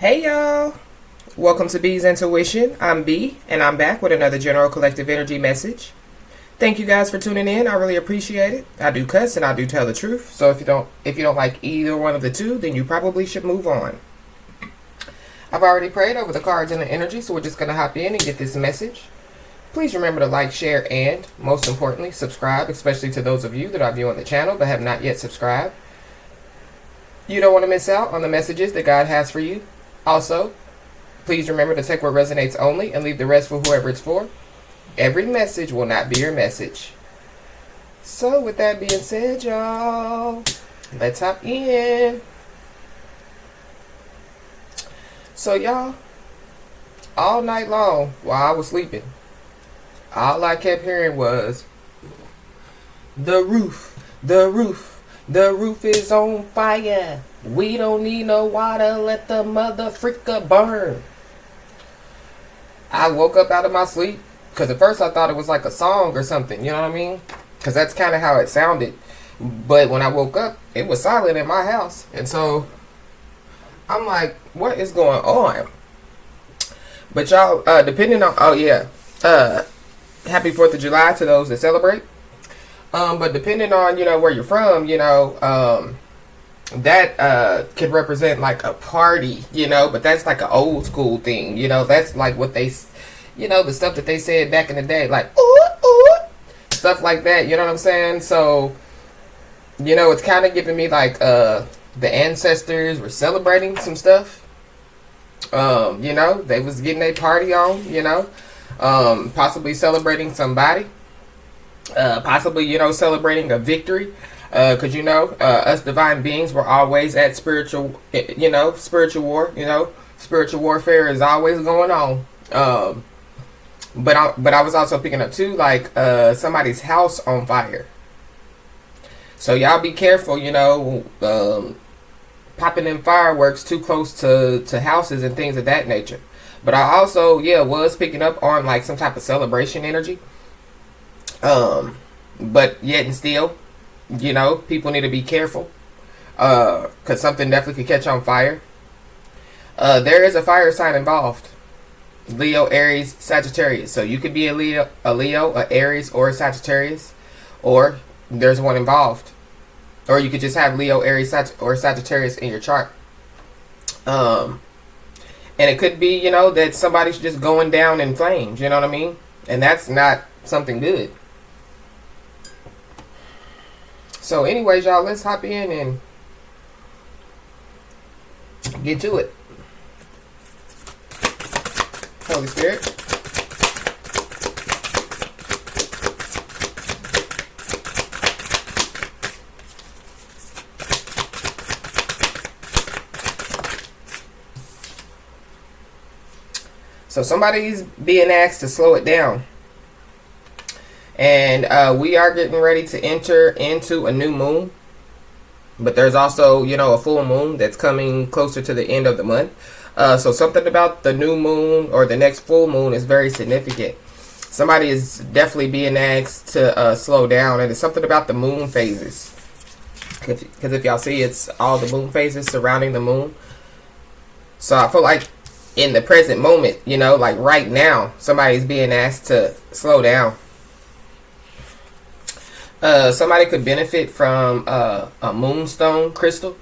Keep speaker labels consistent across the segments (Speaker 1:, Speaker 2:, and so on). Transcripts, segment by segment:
Speaker 1: Hey y'all, welcome to B's Intuition. I'm B and I'm back with another general collective energy message. Thank you guys for tuning in. I really appreciate it. I do cuss and I do tell the truth. So if you don't like either one of the two, then you probably should move on. I've already prayed over the cards and the energy, so we're just gonna hop in and get this message. Please remember to like, share, and most importantly, subscribe, especially to those of you that are viewing the channel but have not yet subscribed. You don't want to miss out on the messages that God has for you. Also, please remember to take what resonates only and leave the rest for whoever it's for. Every message will not be your message. So with that being said, y'all, let's hop in. So y'all, all night long while I was sleeping, all I kept hearing was, the roof, the roof, the roof is on fire. We don't need no water, let the mother freaker burn. I woke up out of my sleep, because at first I thought it was like a song or something, you know what I mean? Because that's kind of how it sounded. But when I woke up, it was silent in my house. And so, I'm like, what is going on? But y'all, depending on, happy 4th of July to those that celebrate. But depending on, where you're from, that could represent like a party, but that's like an old school thing, that's like what they, the stuff that they said back in the day, like, ooh, ooh, stuff like that, you know what I'm saying? So, it's kind of giving me like, the ancestors were celebrating some stuff, they was getting a party on, possibly celebrating somebody, possibly, celebrating a victory. Because, us divine beings were always at spiritual war. Spiritual warfare is always going on. But I was also picking up, too, like, somebody's house on fire. So y'all be careful, popping in fireworks too close to houses and things of that nature. But I also, was picking up on, like, some type of celebration energy. But yet and still, people need to be careful, because something definitely could catch on fire. There is a fire sign involved. Leo, Aries, Sagittarius. So you could be a Leo, a Aries, or a Sagittarius, or there's one involved. Or you could just have Leo, Aries, or Sagittarius in your chart. And it could be, that somebody's just going down in flames, you know what I mean? And that's not something good. So anyways, y'all, let's hop in and get to it. Holy Spirit. So somebody's being asked to slow it down. And we are getting ready to enter into a new moon. But there's also, a full moon that's coming closer to the end of the month. So something about the new moon or the next full moon is very significant. Somebody is definitely being asked to slow down. And it's something about the moon phases. Because if y'all see, it's all the moon phases surrounding the moon. So I feel like in the present moment, like right now, somebody's being asked to slow down. Somebody could benefit from a moonstone crystal.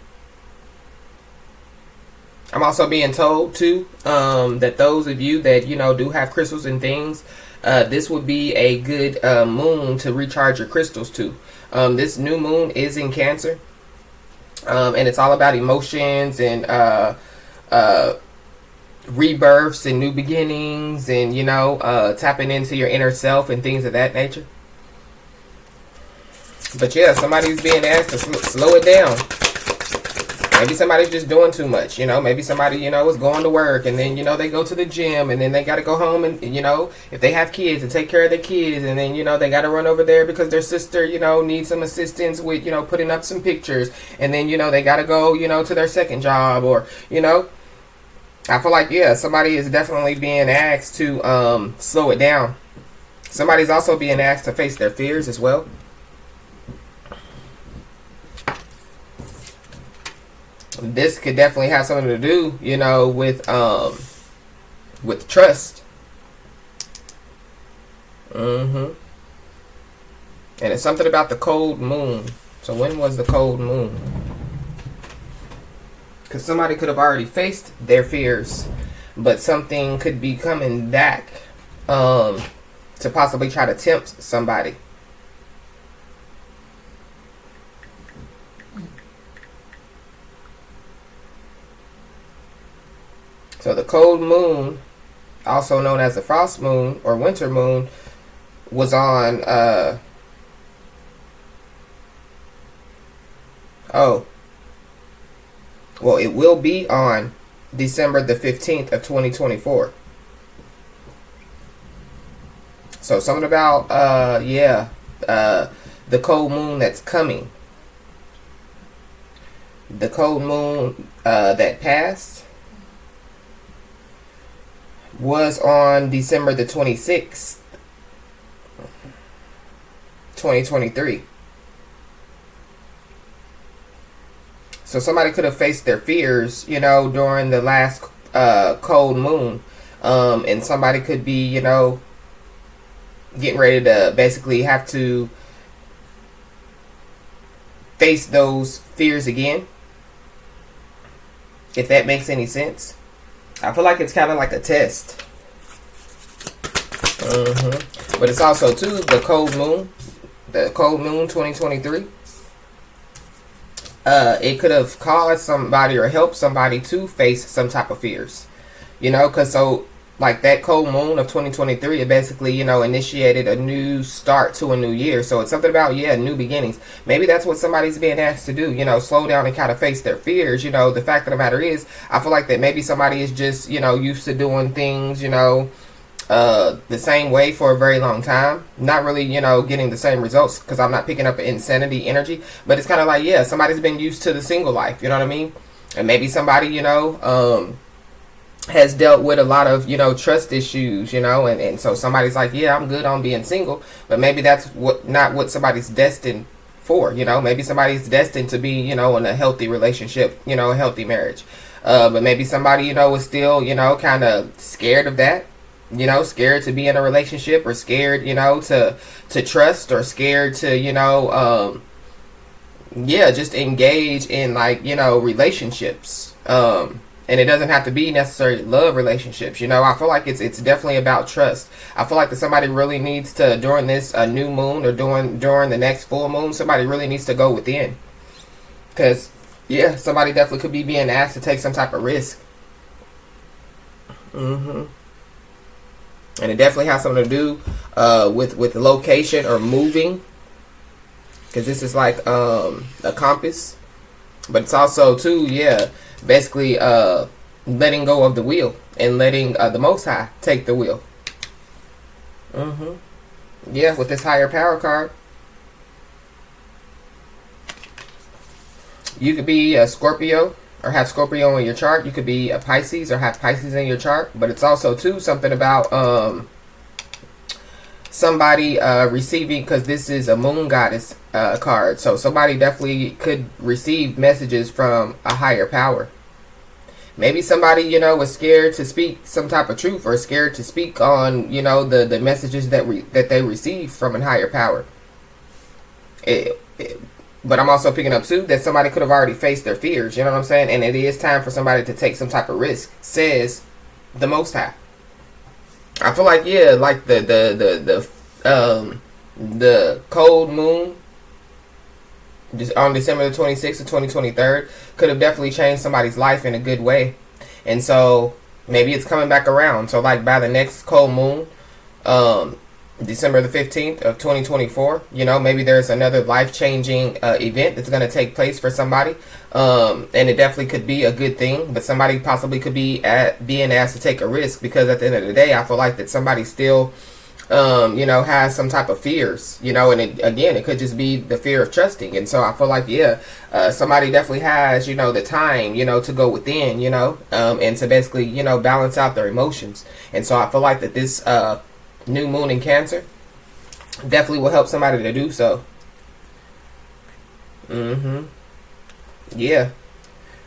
Speaker 1: I'm also being told too that those of you that do have crystals and things, this would be a good moon to recharge your crystals to. This new moon is in Cancer, and it's all about emotions and rebirths and new beginnings, and tapping into your inner self and things of that nature. But yeah, somebody's being asked to slow it down. Maybe somebody's just doing too much, Maybe somebody, is going to work, and then, they go to the gym, and then they got to go home and, if they have kids, and take care of their kids, and then, they got to run over there because their sister, needs some assistance with, putting up some pictures, and then, they got to go, to their second job, or, I feel like, somebody is definitely being asked to slow it down. Somebody's also being asked to face their fears as well. this could definitely have something to do, you know, with trust. And it's something about the cold moon. So when was the cold moon? Because somebody could have already faced their fears, but something could be coming back to possibly try to tempt somebody. So the cold moon, also known as the frost moon or winter moon, was on it will be on December the 15th of 2024. So something about the cold moon that's coming. The cold moon that passed was on December the 26th, 2023. So somebody could have faced their fears, you know, during the last cold moon. And somebody could be, you know, getting ready to basically have to face those fears again. If that makes any sense. I feel like it's kind of like a test. But it's also, too, the cold moon. The cold moon 2023. It could have caused somebody or helped somebody to face some type of fears. You know, because so, like that cold moon of 2023, it basically, you know, initiated a new start to a new year. So it's something about, new beginnings. Maybe that's what somebody's being asked to do, you know, slow down and kind of face their fears. You know, the fact of the matter is, I feel like that maybe somebody is just, you know, used to doing things, you know, the same way for a very long time, not really, you know, getting the same results, because I'm not picking up insanity energy, but it's kind of like, somebody's been used to the single life, you know what I mean? And maybe somebody, you know, has dealt with a lot of, you know, trust issues, you know, and so somebody's like, I'm good on being single, but maybe that's not what somebody's destined for, you know. Maybe somebody's destined to be, you know, in a healthy relationship, you know, a healthy marriage, but maybe somebody, you know, is still, you know, kind of scared of that, you know, scared to be in a relationship, or scared, you know, to trust, or scared to, you know, just engage in, like, you know, relationships. And it doesn't have to be necessarily love relationships. You know, I feel like it's definitely about trust. I feel like that somebody really needs to, during this new moon, or during the next full moon, somebody really needs to go within. Because, somebody definitely could be being asked to take some type of risk. And it definitely has something to do with location or moving. Because this is like a compass. But it's also, too, basically letting go of the wheel and letting the Most High take the wheel. With this higher power card. You could be a Scorpio, or have Scorpio in your chart. You could be a Pisces, or have Pisces in your chart. But it's also, too, something about somebody receiving, because this is a moon goddess card, so somebody definitely could receive messages from a higher power. Maybe somebody, you know, was scared to speak some type of truth, or scared to speak on, you know, the messages that they receive from a higher power. But I'm also picking up, too, that somebody could have already faced their fears, you know what I'm saying? And it is time for somebody to take some type of risk, says the Most High. I feel like, like the cold moon just on December the 26th of 2023 could have definitely changed somebody's life in a good way. And so maybe it's coming back around. So like by the next cold moon, December the 15th of 2024, you know, maybe there's another life-changing event that's going to take place for somebody. And it definitely could be a good thing, but somebody possibly could be being asked to take a risk, because at the end of the day, I feel like that somebody still, you know, has some type of fears, you know, and it could just be the fear of trusting. And so I feel like, somebody definitely has, you know, the time, you know, to go within, you know, and to basically, you know, balance out their emotions. And so I feel like that this, new moon in Cancer definitely will help somebody to do so.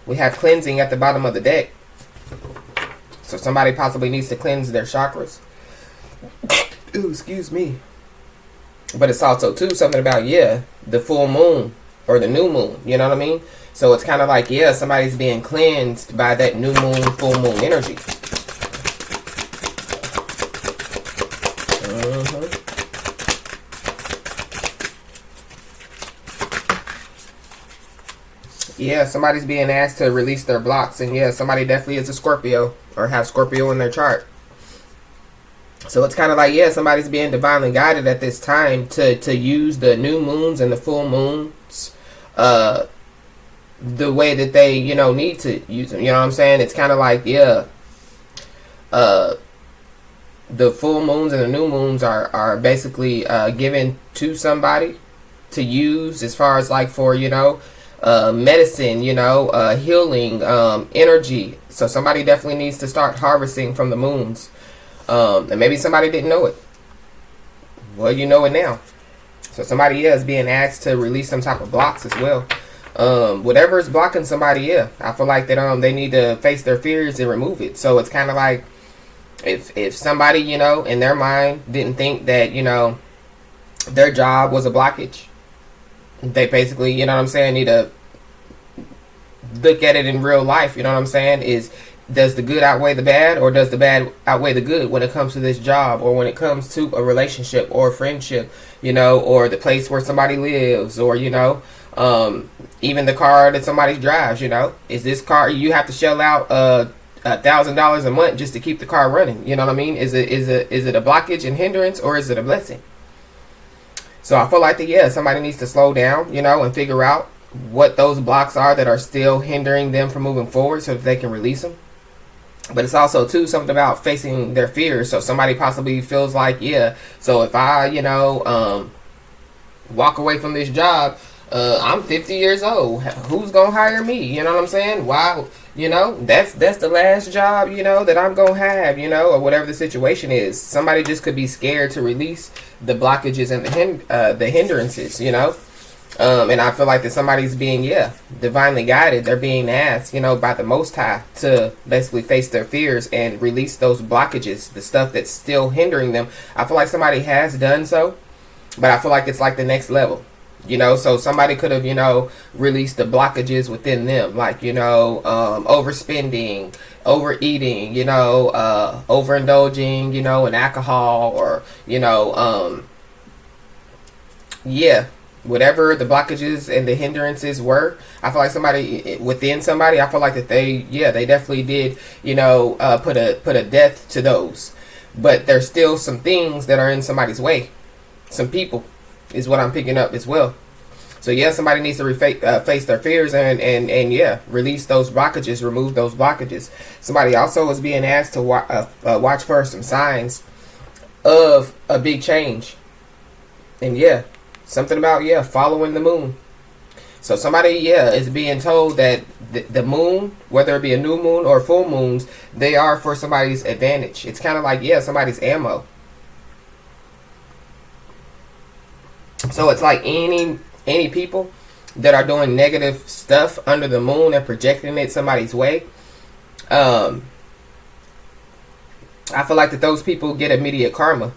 Speaker 1: We have cleansing at the bottom of the deck. So somebody possibly needs to cleanse their chakras. Ooh, excuse me. But it's also, too, something about, the full moon or the new moon. You know what I mean? So it's kind of like, somebody's being cleansed by that new moon, full moon energy. Somebody's being asked to release their blocks. And somebody definitely is a Scorpio or have Scorpio in their chart. So it's kind of like, somebody's being divinely guided at this time to use the new moons and the full moons the way that they, need to use them. You know what I'm saying? It's kind of like, the full moons and the new moons are basically given to somebody to use as far as like for, medicine, healing, energy. So somebody definitely needs to start harvesting from the moons. And maybe somebody didn't know it. Well, you know it now. So somebody is being asked to release some type of blocks as well. Whatever is blocking somebody, I feel like that they need to face their fears and remove it. So it's kind of like if somebody, in their mind didn't think that, their job was a blockage, they basically, need to look at it in real life. You know what I'm saying? Does the good outweigh the bad, or does the bad outweigh the good when it comes to this job, or when it comes to a relationship or a friendship, or the place where somebody lives, or, even the car that somebody drives, is this car, you have to shell out $1,000 a month just to keep the car running. You know what I mean? Is it a blockage and hindrance, or is it a blessing? So I feel like that, somebody needs to slow down, and figure out what those blocks are that are still hindering them from moving forward so that they can release them. But it's also, too, something about facing their fears. So somebody possibly feels like, so if I, walk away from this job, I'm 50 years old. Who's going to hire me? You know what I'm saying? Why, that's the last job, that I'm going to have, or whatever the situation is. Somebody just could be scared to release the blockages and the hindrances, and I feel like that somebody's being, divinely guided. They're being asked, by the Most High to basically face their fears and release those blockages, the stuff that's still hindering them. I feel like somebody has done so, but I feel like it's like the next level, so somebody could have, released the blockages within them, like, overspending, overeating, overindulging, in alcohol, or, whatever the blockages and the hindrances were. I feel like somebody within somebody, I feel like that they definitely did, put a death to those. But there's still some things that are in somebody's way. Some people is what I'm picking up as well. So somebody needs to face their fears and release those blockages, remove those blockages. Somebody also is being asked to watch for some signs of a big change. And something about, following the moon. So somebody, is being told that the moon, whether it be a new moon or full moons, they are for somebody's advantage. It's kind of like, somebody's ammo. So it's like any people that are doing negative stuff under the moon and projecting it somebody's way. I feel like that those people get immediate karma,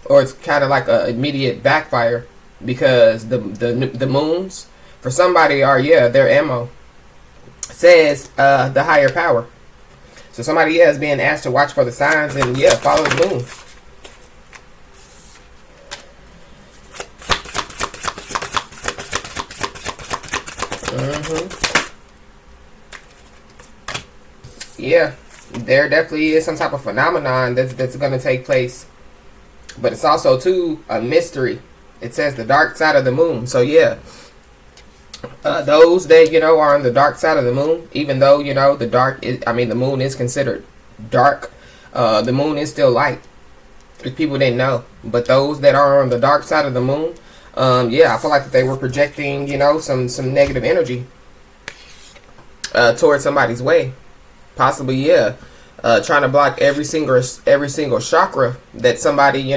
Speaker 1: or it's kind of like a immediate backfire. Because the moons for somebody are their ammo, says the higher power. So somebody is being asked to watch for the signs and follow the moon. There definitely is some type of phenomenon that's going to take place, but it's also too a mystery. It says the dark side of the moon. So those that are on the dark side of the moon, even though the moon is considered dark, the moon is still light. If people didn't know, but those that are on the dark side of the moon, I feel like that they were projecting some negative energy towards somebody's way, possibly trying to block every single chakra that somebody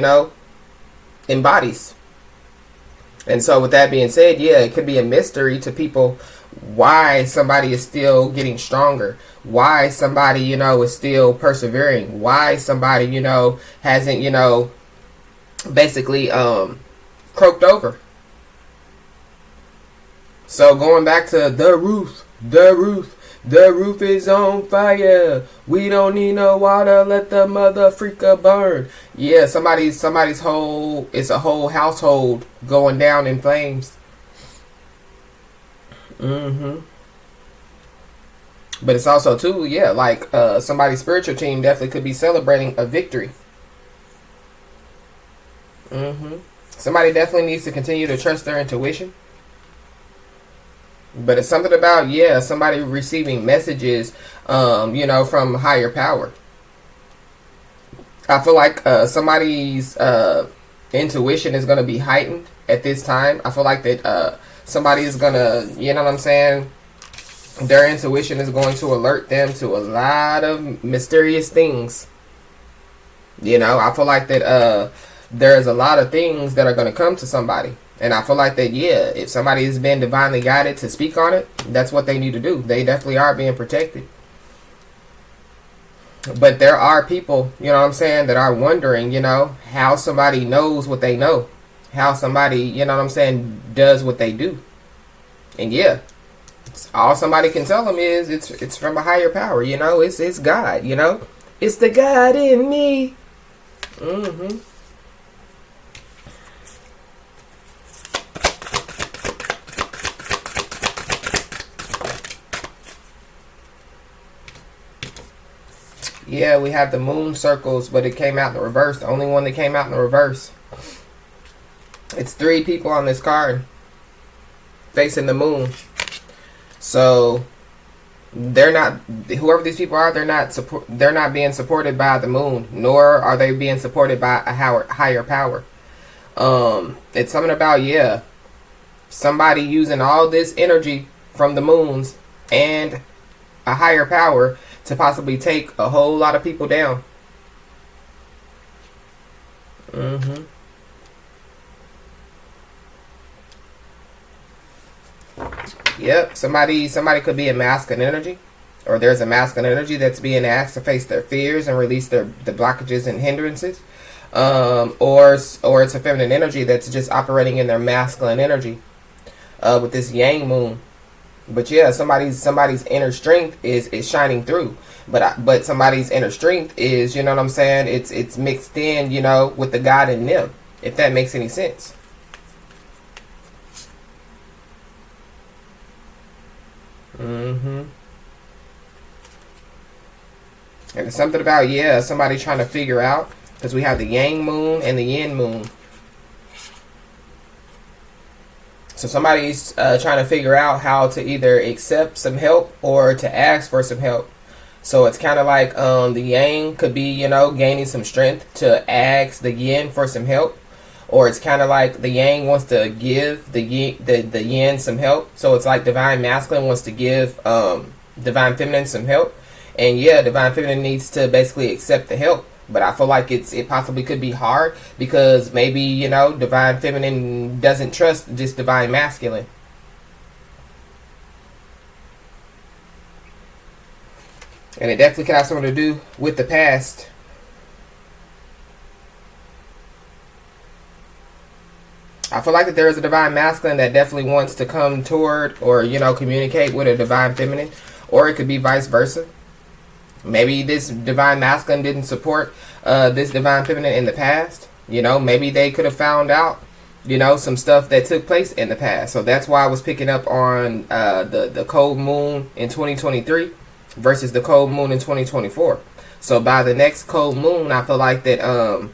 Speaker 1: embodies. And so with that being said, it could be a mystery to people why somebody is still getting stronger, why somebody, is still persevering, why somebody, hasn't, basically croaked over. So going back to the roof is on fire. We don't need no water. Let the mother freaker burn. Yeah, somebody's whole, it's a whole household going down in flames. But it's also too, yeah, like somebody's spiritual team definitely could be celebrating a victory. Somebody definitely needs to continue to trust their intuition. But it's something about, yeah, somebody receiving messages, from higher power. I feel like somebody's intuition is going to be heightened at this time. I feel like that somebody is going to, you know what I'm saying? Their intuition is going to alert them to a lot of mysterious things. I feel like that there's a lot of things that are going to come to somebody. And I feel like that, yeah, if somebody has been divinely guided to speak on it, that's what they need to do. They definitely are being protected. But there are people, that are wondering, how somebody knows what they know. How somebody, does what they do. And yeah, all somebody can tell them is it's from a higher power, it's God, It's the God in me. Yeah, we have the moon circles, but it came out in the reverse. The only one that came out in the reverse. It's 3 people on this card facing the moon. So they're not, whoever these people are, they're not being supported by the moon, nor are they being supported by a higher power. It's something about, yeah, somebody using all this energy from the moons and a higher power to possibly take a whole lot of people down. Yep, somebody could be a masculine energy, or there's a masculine energy that's being asked to face their fears and release the blockages and hindrances, or it's a feminine energy that's just operating in their masculine energy with this yang moon. But yeah, somebody's inner strength is shining through. But somebody's inner strength is, it's mixed in, with the God in them, if that makes any sense. And it's something about, yeah, somebody trying to figure out, because we have the yang moon and the yin moon. So somebody's trying to figure out how to either accept some help or to ask for some help. So it's kind of like the yang could be, gaining some strength to ask the yin for some help. Or it's kind of like the yang wants to give the yin some help. So it's like divine masculine wants to give divine feminine some help. And yeah, divine feminine needs to basically accept the help. But I feel like it possibly could be hard because maybe, divine feminine doesn't trust just divine masculine. And it definitely could have something to do with the past. I feel like that there is a divine masculine that definitely wants to come toward or, communicate with a divine feminine. Or it could be vice versa. Maybe this divine masculine didn't support this divine feminine in the past. Maybe they could have found out, some stuff that took place in the past. So that's why I was picking up on the cold moon in 2023 versus the cold moon in 2024. So by the next cold moon, I feel like that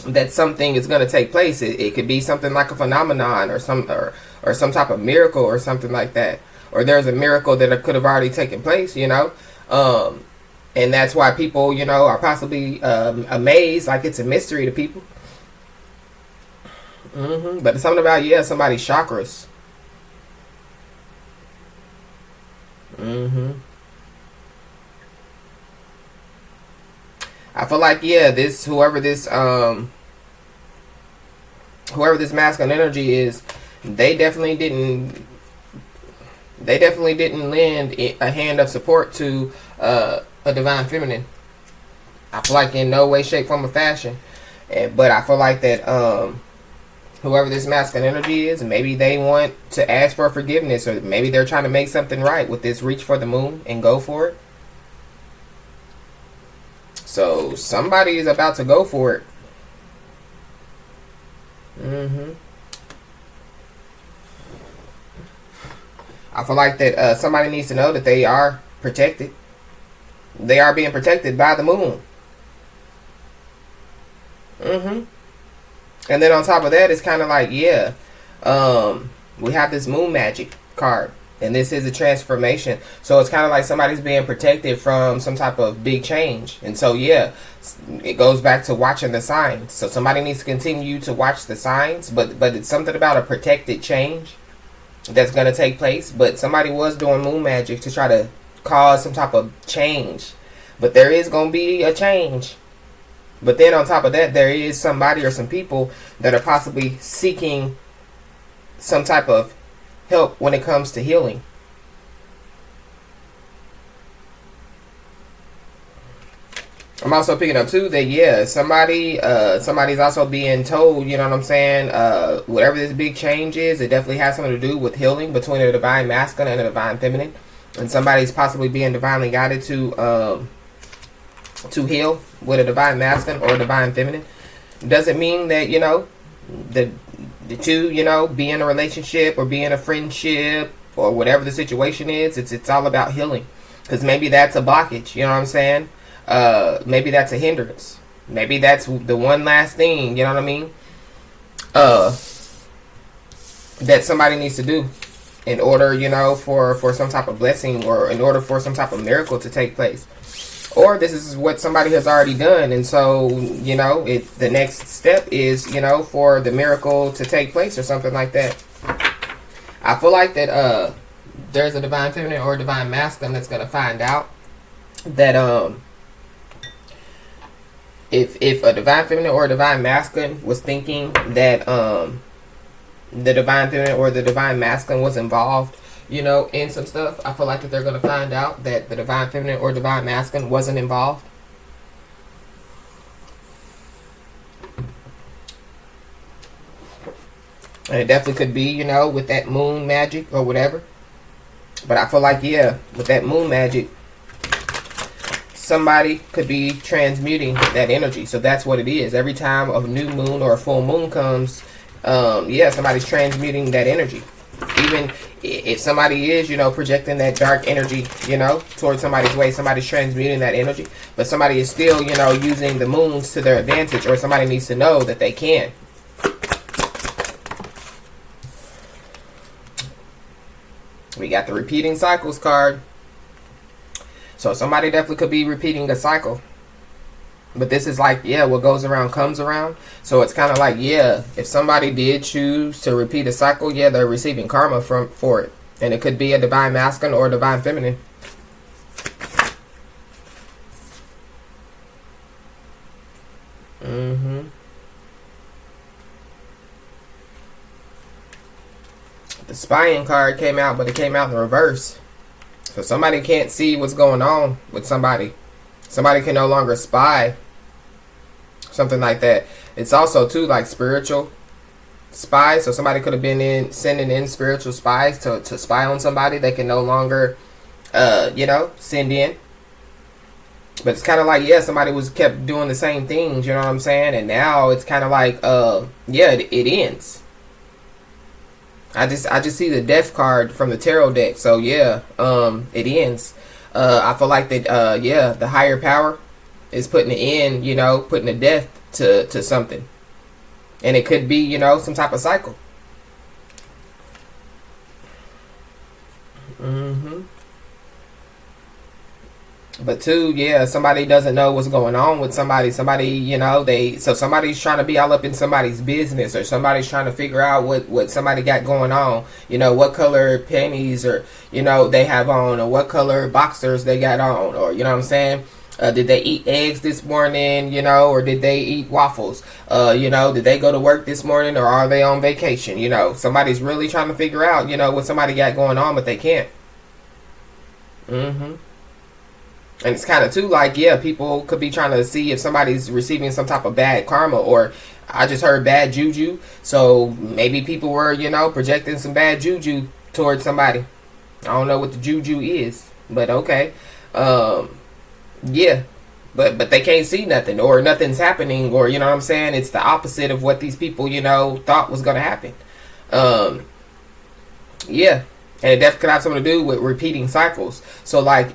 Speaker 1: that something is going to take place. It could be something like a phenomenon or some type of miracle or something like that. Or there's a miracle that could have already taken place, and that's why people, are possibly amazed, like it's a mystery to people. But it's something about, yeah, somebody's chakras. I feel like, yeah, whoever this masculine energy is, they definitely didn't they definitely didn't lend a hand of support to a divine feminine. I feel like in no way, shape, form, or fashion. But I feel like that whoever this masculine energy is, maybe they want to ask for forgiveness, or maybe they're trying to make something right with this reach for the moon and go for it. So somebody is about to go for it. I feel like that somebody needs to know that they are protected. They are being protected by the moon. And then on top of that, it's kind of like, yeah, we have this moon magic card, and this is a transformation. So it's kind of like somebody's being protected from some type of big change. And so, yeah, it goes back to watching the signs. So somebody needs to continue to watch the signs, but it's something about a protected change that's going to take place. But somebody was doing moon magic to try to cause some type of change. But there is going to be a change. But then on top of that, there is somebody or some people that are possibly seeking some type of help when it comes to healing. I'm also picking up too that, yeah, somebody's also being told, you know what I'm saying, whatever this big change is, it definitely has something to do with healing between a divine masculine and a divine feminine. And somebody's possibly being divinely guided to heal with a divine masculine or a divine feminine. Doesn't mean that, you know, the two, you know, be in a relationship or be in a friendship or whatever the situation is. It's all about healing, because maybe that's a blockage, you know what I'm saying? Maybe that's a hindrance. Maybe that's the one last thing, you know what I mean, that somebody needs to do in order, you know, for some type of blessing, or in order for some type of miracle to take place. Or this is what somebody has already done, and so, you know, the next step is, you know, for the miracle to take place or something like that. I feel like that there's a divine feminine or a divine masculine that's going to find out that if a divine feminine or a divine masculine was thinking that the divine feminine or the divine masculine was involved, you know, in some stuff, I feel like that they're going to find out that the divine feminine or divine masculine wasn't involved. And it definitely could be, you know, with that moon magic or whatever. But I feel like, yeah, with that moon magic, somebody could be transmuting that energy. So that's what it is. Every time a new moon or a full moon comes, yeah, somebody's transmuting that energy. Even if somebody is, you know, projecting that dark energy, you know, towards somebody's way, somebody's transmuting that energy. But somebody is still, you know, using the moons to their advantage, or somebody needs to know that they can. We got the repeating cycles card. So somebody definitely could be repeating a cycle. But this is like, yeah, what goes around comes around. So it's kind of like, yeah, if somebody did choose to repeat a cycle, yeah, they're receiving karma for it. And it could be a divine masculine or a divine feminine. The spying card came out, but it came out in reverse. So somebody can't see what's going on with somebody. Somebody can no longer spy. Something like that. It's also too like spiritual spies. So somebody could have been sending in spiritual spies to spy on somebody. They can no longer, you know, send in. But it's kind of like, yeah, somebody kept doing the same things. You know what I'm saying? And now it's kind of like, yeah, it ends. I just see the death card from the tarot deck. So yeah, it ends. I feel like that, yeah, the higher power is putting an end, you know, putting a death to something. And it could be, you know, some type of cycle. But two, yeah, somebody doesn't know what's going on with somebody. Somebody, you know, so somebody's trying to be all up in somebody's business, or somebody's trying to figure out what somebody got going on. You know, what color panties, or, you know, they have on, or what color boxers they got on, or, you know what I'm saying? Did they eat eggs this morning, you know, or did they eat waffles? You know, did they go to work this morning, or are they on vacation? You know, somebody's really trying to figure out, you know, what somebody got going on, but they can't. Mm-hmm. And it's kind of too like, yeah, people could be trying to see if somebody's receiving some type of bad karma, or I just heard bad juju. So maybe people were, projecting some bad juju towards somebody. I don't know what the juju is, but okay. Yeah. But they can't see nothing, or nothing's happening, or you know what I'm saying? It's the opposite of what these people, thought was going to happen. Yeah. And it definitely could have something to do with repeating cycles. So like,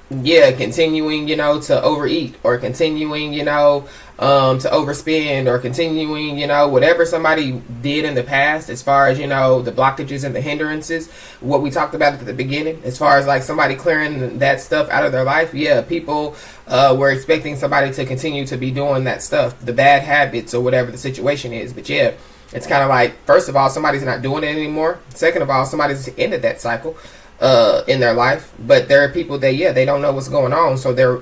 Speaker 1: yeah, continuing, to overeat, or continuing, to overspend, or continuing, whatever somebody did in the past, as far as, the blockages and the hindrances, what we talked about at the beginning, as far as like somebody clearing that stuff out of their life. Yeah, people were expecting somebody to continue to be doing that stuff, the bad habits or whatever the situation is. But yeah, it's kind of like, first of all, somebody's not doing it anymore. Second of all, somebody's ended that cycle in their life. But there are people that, yeah, they don't know what's going on, so they're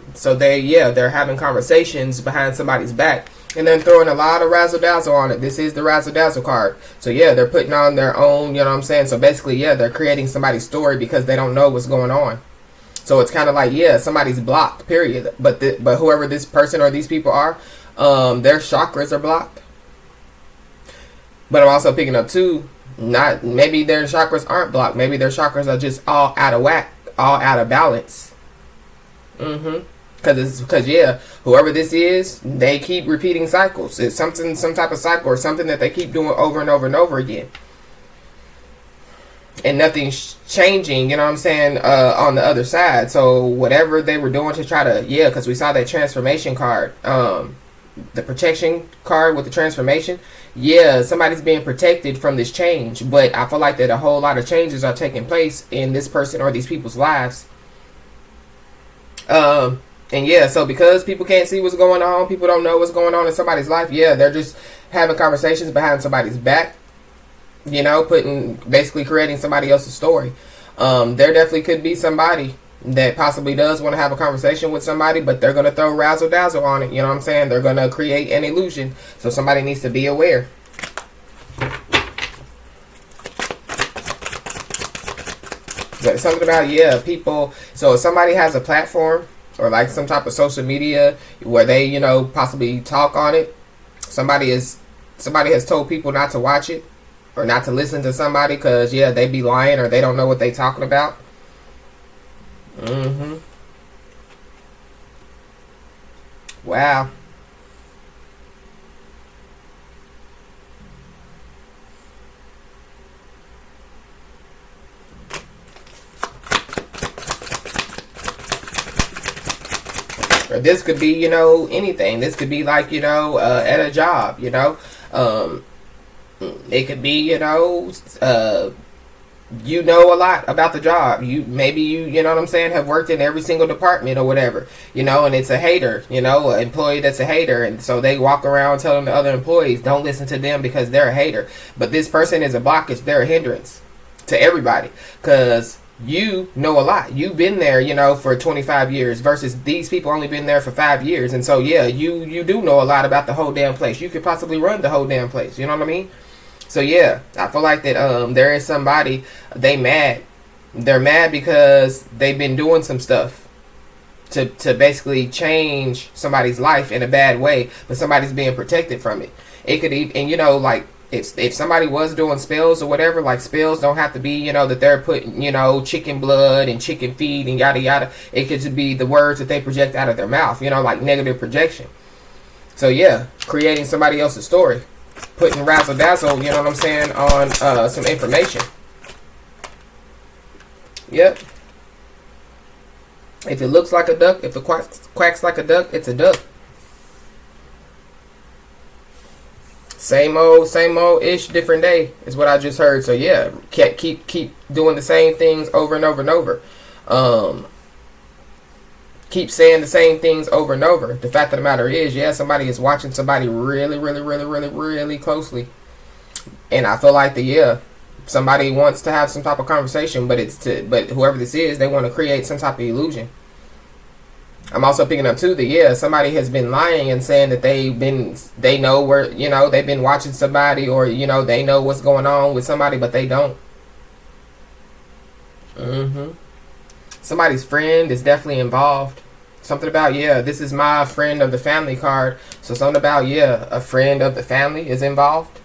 Speaker 1: having conversations behind somebody's back, and then throwing a lot of razzle dazzle on it. This is the razzle dazzle card. So yeah, they're putting on their own, so basically, yeah, they're creating somebody's story because they don't know what's going on. So it's kind of like, yeah, somebody's blocked, period. But whoever this person or these people are, their chakras are blocked. But I'm also picking up too, not maybe their chakras aren't blocked. Maybe their chakras are just all out of whack, all out of balance. Because yeah, whoever this is, they keep repeating cycles. It's some type of cycle, or something that they keep doing over and over and over again. And nothing's changing, on the other side. So whatever they were doing to try to, yeah, because we saw that transformation card, the protection card with the transformation. Yeah, somebody's being protected from this change, but I feel like that a whole lot of changes are taking place in this person or these people's lives. And yeah, so because people can't see what's going on, people don't know what's going on in somebody's life. Yeah, they're just having conversations behind somebody's back, basically creating somebody else's story. There definitely could be somebody that possibly does want to have a conversation with somebody, but they're going to throw razzle dazzle on it. You know what I'm saying? They're going to create an illusion. So somebody needs to be aware. But something about, yeah, people. So if somebody has a platform or like some type of social media where they, possibly talk on it, somebody has told people not to watch it or not to listen to somebody because, yeah, they be lying or they don't know what they talking about. Wow. Or this could be, anything. This could be like, at a job, it could be, you know a lot about the job. You know what I'm saying, have worked in every single department or whatever, and it's a hater, an employee that's a hater, and so they walk around telling the other employees don't listen to them because they're a hater. But this person is a blockage, they're a hindrance to everybody because you know a lot. You've been there, for 25 years versus these people only been there for 5 years. And so yeah, you do know a lot about the whole damn place. You could possibly run the whole damn place, you know what I mean? So yeah, I feel like that there is somebody, they're mad because they've been doing some stuff to basically change somebody's life in a bad way, but somebody's being protected from it. It could even, like if somebody was doing spells or whatever, like spells don't have to be, that they're putting, chicken blood and chicken feet and yada yada. It could just be the words that they project out of their mouth, like negative projection. So yeah, creating somebody else's story. Putting razzle dazzle, you know what I'm saying, on some information. Yep. If it looks like a duck, if it quacks like a duck, it's a duck. Same old ish, different day is what I just heard. So yeah, keep doing the same things over and over and over. Keep saying the same things over and over. The fact of the matter is, yeah, somebody is watching somebody really, really, really, really, really closely. And I feel like somebody wants to have some type of conversation, but whoever this is, they want to create some type of illusion. I'm also picking up too that somebody has been lying and saying that they know where, they've been watching somebody, or they know what's going on with somebody, but they don't. Mm-hmm. Somebody's friend is definitely involved. Something about, yeah, this is my friend of the family card. So something about, yeah, a friend of the family is involved.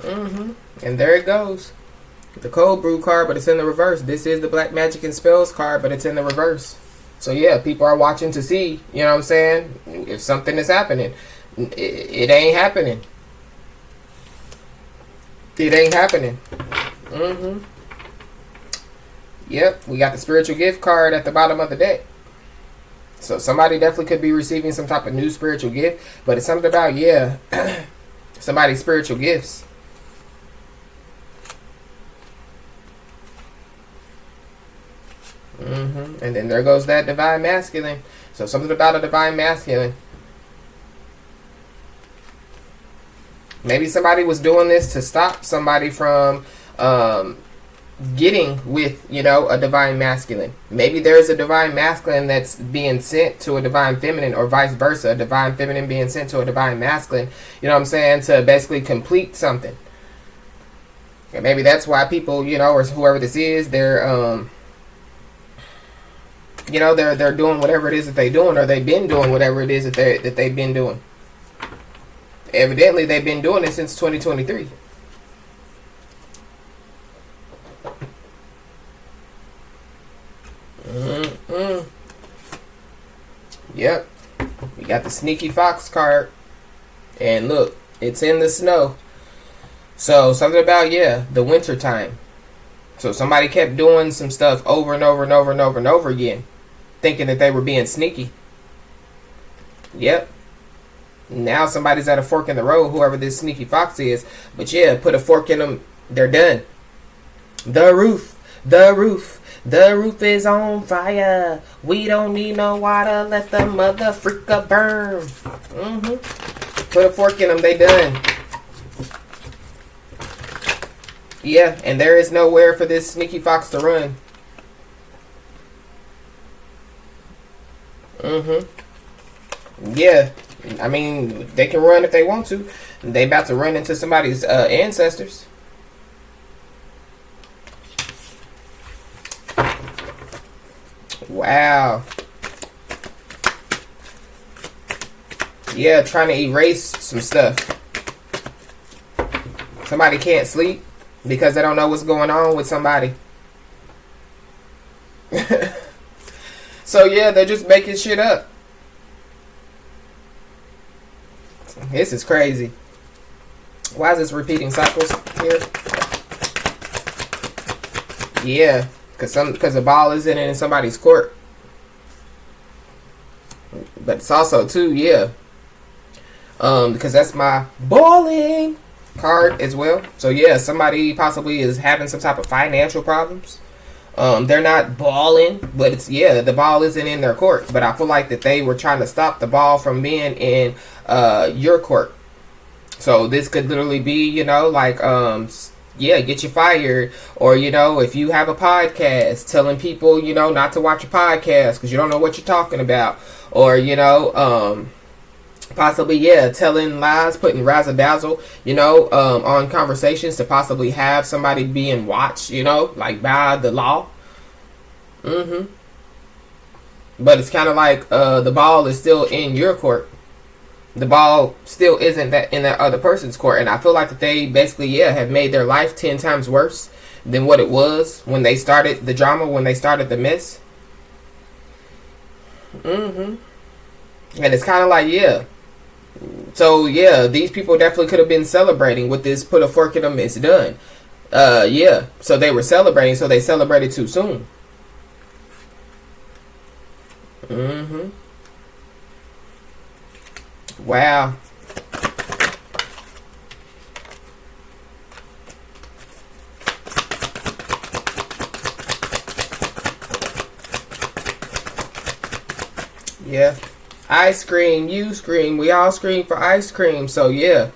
Speaker 1: Mm-hmm. And there it goes. The cold brew card, but it's in the reverse. This is the black magic and spells card, but it's in the reverse. So yeah, people are watching to see, you know what I'm saying, if something is happening. It ain't happening. It ain't happening. Mm-hmm. Yep, we got the spiritual gift card at the bottom of the deck. So somebody definitely could be receiving some type of new spiritual gift, but it's something about, yeah, somebody's spiritual gifts. Mm-hmm. And then there goes that divine masculine. So something about a divine masculine. Maybe somebody was doing this to stop somebody from getting with, you know, a divine masculine. Maybe there's a divine masculine that's being sent to a divine feminine, or vice versa. A divine feminine being sent to a divine masculine, you know what I'm saying, to basically complete something. And maybe that's why people, you know, or whoever this is, they're you know, they're doing whatever it is that they're doing, or they've been doing whatever it is that they've been doing. Evidently, they've been doing it since 2023. Mm-mm. Yep. We got the sneaky fox card. And look, it's in the snow. So, something about, yeah, the winter time. So, somebody kept doing some stuff over and over and over and over and over again, thinking that they were being sneaky. Yep. Now somebody's at a fork in the road, whoever this sneaky fox is. But yeah, put a fork in them, they're done. The roof is on fire. We don't need no water, let the mother freaker burn. Mm-hmm. Put a fork in them, they done. Yeah, and there is nowhere for this sneaky fox to run. Mm-hmm. Yeah. I mean, they can run if they want to. They about to run into somebody's ancestors. Wow. Yeah, trying to erase some stuff. Somebody can't sleep because they don't know what's going on with somebody. So yeah, they're just making shit up. This is crazy. Why is this repeating cycles here? Yeah, because the ball isn't in somebody's court. But it's also too, yeah. Because that's my balling card as well. So yeah, somebody possibly is having some type of financial problems. They're not balling, but it's, yeah, the ball isn't in their court. But I feel like that they were trying to stop the ball from being in your court. So this could literally be, you know, like, yeah, get you fired. Or, you know, if you have a podcast, telling people, you know, not to watch your podcast because you don't know what you're talking about. Or, you know, possibly, yeah, telling lies, putting razzle dazzle, you know, on conversations to possibly have somebody being watched, you know, like by the law. Mm-hmm. But it's kind of like the ball is still in your court. The ball still isn't that in that other person's court. And I feel like that they basically, yeah, have made their life 10 times worse than what it was when they started the drama, when they started the mess. Mm-hmm. And it's kind of like, yeah. So, yeah, these people definitely could have been celebrating with this put a fork in them, it's done. Yeah. So they were celebrating, so they celebrated too soon. Mm-hmm. Wow. Yeah. Ice cream, you scream, we all scream for ice cream. So yeah.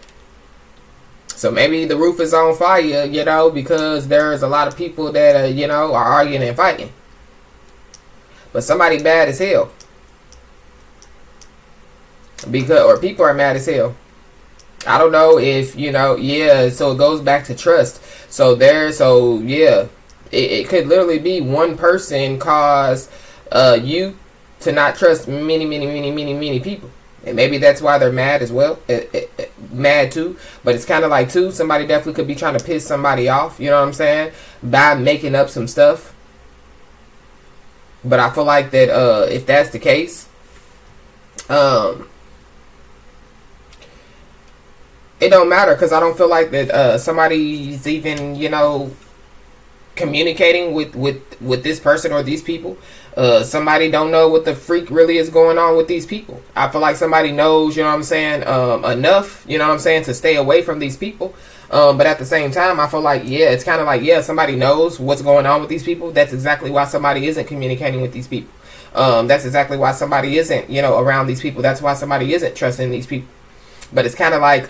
Speaker 1: So maybe the roof is on fire, you know, because there's a lot of people that, you know, are arguing and fighting. But somebody bad as hell. Or people are mad as hell. I don't know if, yeah, so it goes back to trust. Yeah, it could literally be one person cause you to not trust many people. And maybe that's why they're mad as well. Mad too. But it's kind of like, too, somebody definitely could be trying to piss somebody off, you know what I'm saying? By making up some stuff. But I feel like that if that's the case, it don't matter, because I don't feel like that somebody's even, communicating with this person or these people. Somebody don't know what the freak really is going on with these people. I feel like somebody knows, you know what I'm saying, enough, you know what I'm saying, to stay away from these people. But at the same time, I feel like, yeah, it's kind of like, yeah, somebody knows what's going on with these people. That's exactly why somebody isn't communicating with these people. That's exactly why somebody isn't, around these people. That's why somebody isn't trusting these people. But it's kind of like,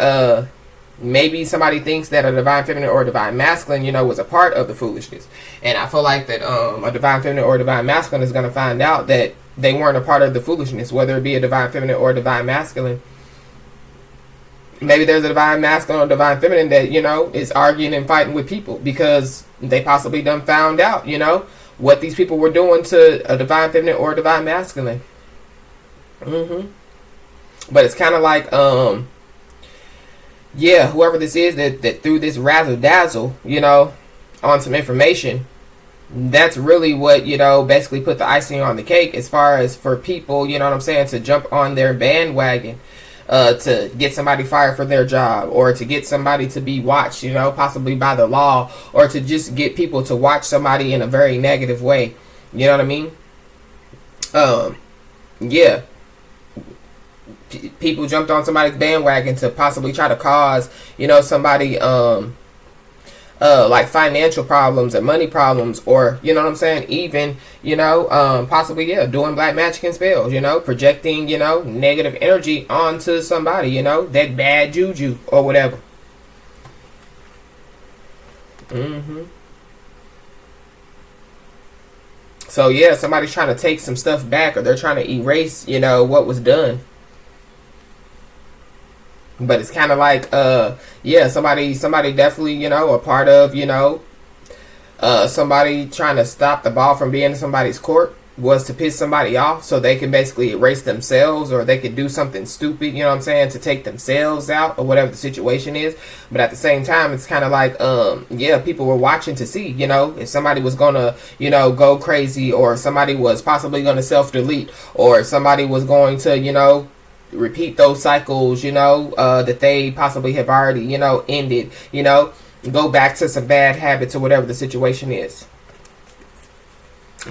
Speaker 1: maybe somebody thinks that a divine feminine or a divine masculine, was a part of the foolishness. And I feel like that a divine feminine or a divine masculine is going to find out that they weren't a part of the foolishness, whether it be a divine feminine or a divine masculine. Maybe there's a divine masculine or a divine feminine that, is arguing and fighting with people because they possibly done found out, what these people were doing to a divine feminine or a divine masculine. But it's kind of like, yeah, whoever this is that threw this razzle dazzle, on some information, that's really what, basically put the icing on the cake as far as for people, you know what I'm saying, to jump on their bandwagon, to get somebody fired for their job, or to get somebody to be watched, possibly by the law, or to just get people to watch somebody in a very negative way. You know what I mean? Yeah. People jumped on somebody's bandwagon to possibly try to cause, somebody, like financial problems and money problems, or, you know what I'm saying, even, possibly, yeah, doing black magic and spells, projecting, negative energy onto somebody, that bad juju or whatever. So, yeah, somebody's trying to take some stuff back, or they're trying to erase, what was done. But it's kind of like, yeah, somebody definitely, a part of, somebody trying to stop the ball from being in somebody's court was to piss somebody off so they can basically erase themselves, or they could do something stupid, to take themselves out, or whatever the situation is. But at the same time, it's kind of like, yeah, people were watching to see, if somebody was going to, go crazy, or somebody was possibly going to self-delete, or somebody was going to, repeat those cycles, that they possibly have already, ended, go back to some bad habits or whatever the situation is.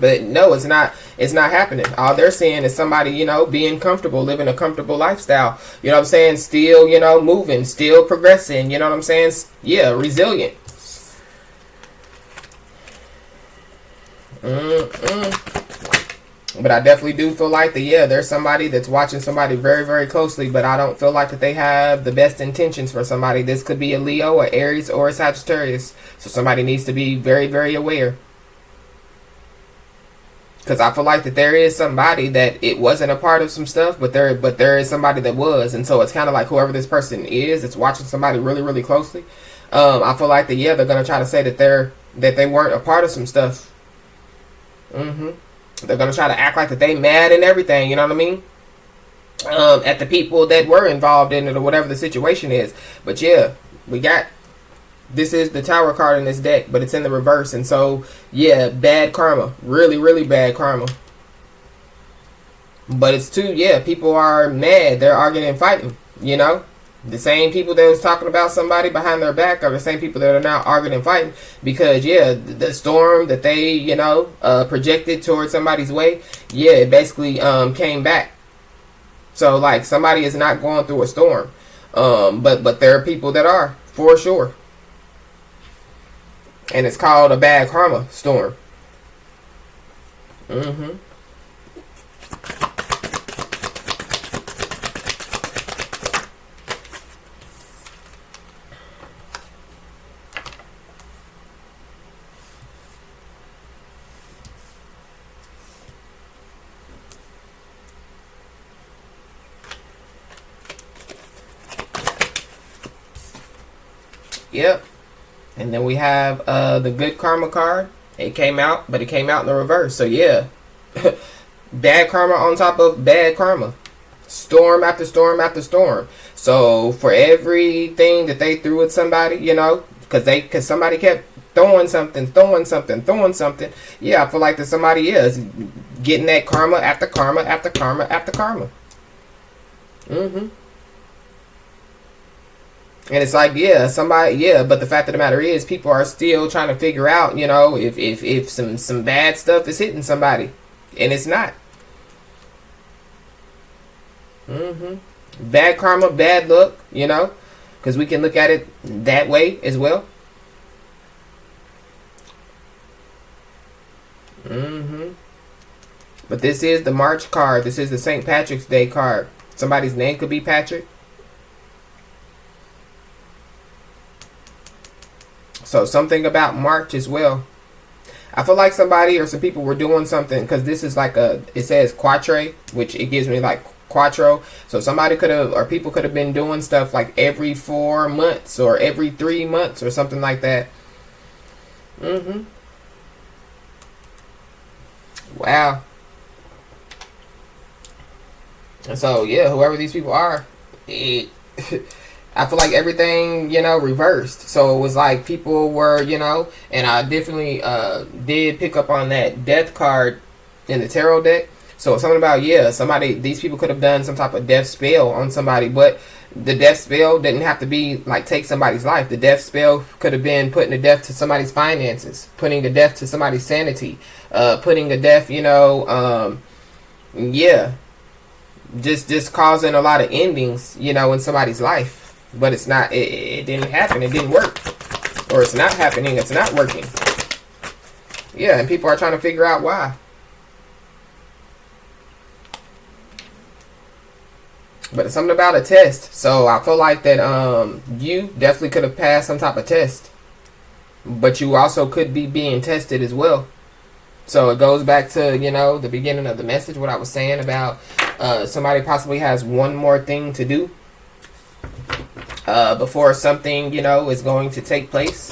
Speaker 1: But no, it's not happening. All they're seeing is somebody, being comfortable, living a comfortable lifestyle. You know what I'm saying? Still, moving, still progressing. You know what I'm saying? Yeah, resilient. But I definitely do feel like that, yeah, there's somebody that's watching somebody very, very closely, but I don't feel like that they have the best intentions for somebody. This could be a Leo, a Aries, or a Sagittarius. So somebody needs to be very, very aware. Because I feel like that there is somebody that it wasn't a part of some stuff, but there is somebody that was. And so it's kind of like whoever this person is, it's watching somebody really, really closely. I feel like that, yeah, they're going to try to say that they weren't a part of some stuff. They're going to try to act like that they mad and everything, you know what I mean? At the people that were involved in it, or whatever the situation is. But yeah, this is the Tower card in this deck, but it's in the reverse. And so, yeah, bad karma. Really, really bad karma. But it's too, yeah, people are mad. They're arguing and fighting, The same people that was talking about somebody behind their back are the same people that are now arguing and fighting, because, yeah, the storm that they, projected towards somebody's way, yeah, it basically came back. So, like, somebody is not going through a storm, but there are people that are, for sure. And it's called a bad karma storm. Yep. And then we have the good karma card. It came out, but it came out in the reverse. So yeah, bad karma on top of bad karma. Storm after storm after storm. So for everything that they threw at somebody, you know, because somebody kept throwing something. Yeah, I feel like that somebody is getting that karma after karma after karma after karma. And it's like, yeah, somebody, yeah, but the fact of the matter is, people are still trying to figure out, you know, if some bad stuff is hitting somebody, and it's not. Bad karma, bad luck, you know, because we can look at it that way as well. But this is the March card. This is the St. Patrick's Day card. Somebody's name could be Patrick. So something about March as well. I feel like somebody or some people were doing something, because this is like it says quatre, which it gives me like quattro. So somebody could have, or people could have been doing stuff like every 4 months or every 3 months or something like that. Wow. And so yeah, whoever these people are, I feel like everything, you know, reversed. So it was like people were, you know, and I definitely did pick up on that death card in the tarot deck. So something about, yeah, these people could have done some type of death spell on somebody, but the death spell didn't have to be like take somebody's life. The death spell could have been putting a death to somebody's finances, putting a death to somebody's sanity, putting a death, you know, yeah, just causing a lot of endings, you know, in somebody's life. But it's not, it didn't happen, it didn't work. Or it's not happening, it's not working. Yeah, and people are trying to figure out why. But it's something about a test. So I feel like that you definitely could have passed some type of test. But you also could be being tested as well. So it goes back to, you know, the beginning of the message, what I was saying about somebody possibly has one more thing to do before something, you know, is going to take place.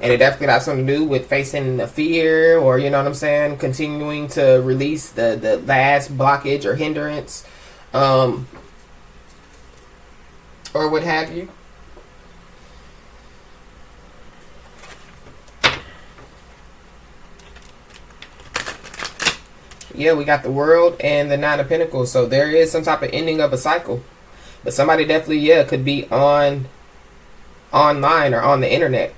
Speaker 1: And it definitely has something to do with facing the fear, or, you know what I'm saying, continuing to release the last blockage or hindrance, or what have you. Yeah, we got the World and the Nine of Pentacles. So there is some type of ending of a cycle. But somebody definitely, yeah, could be online or on the internet.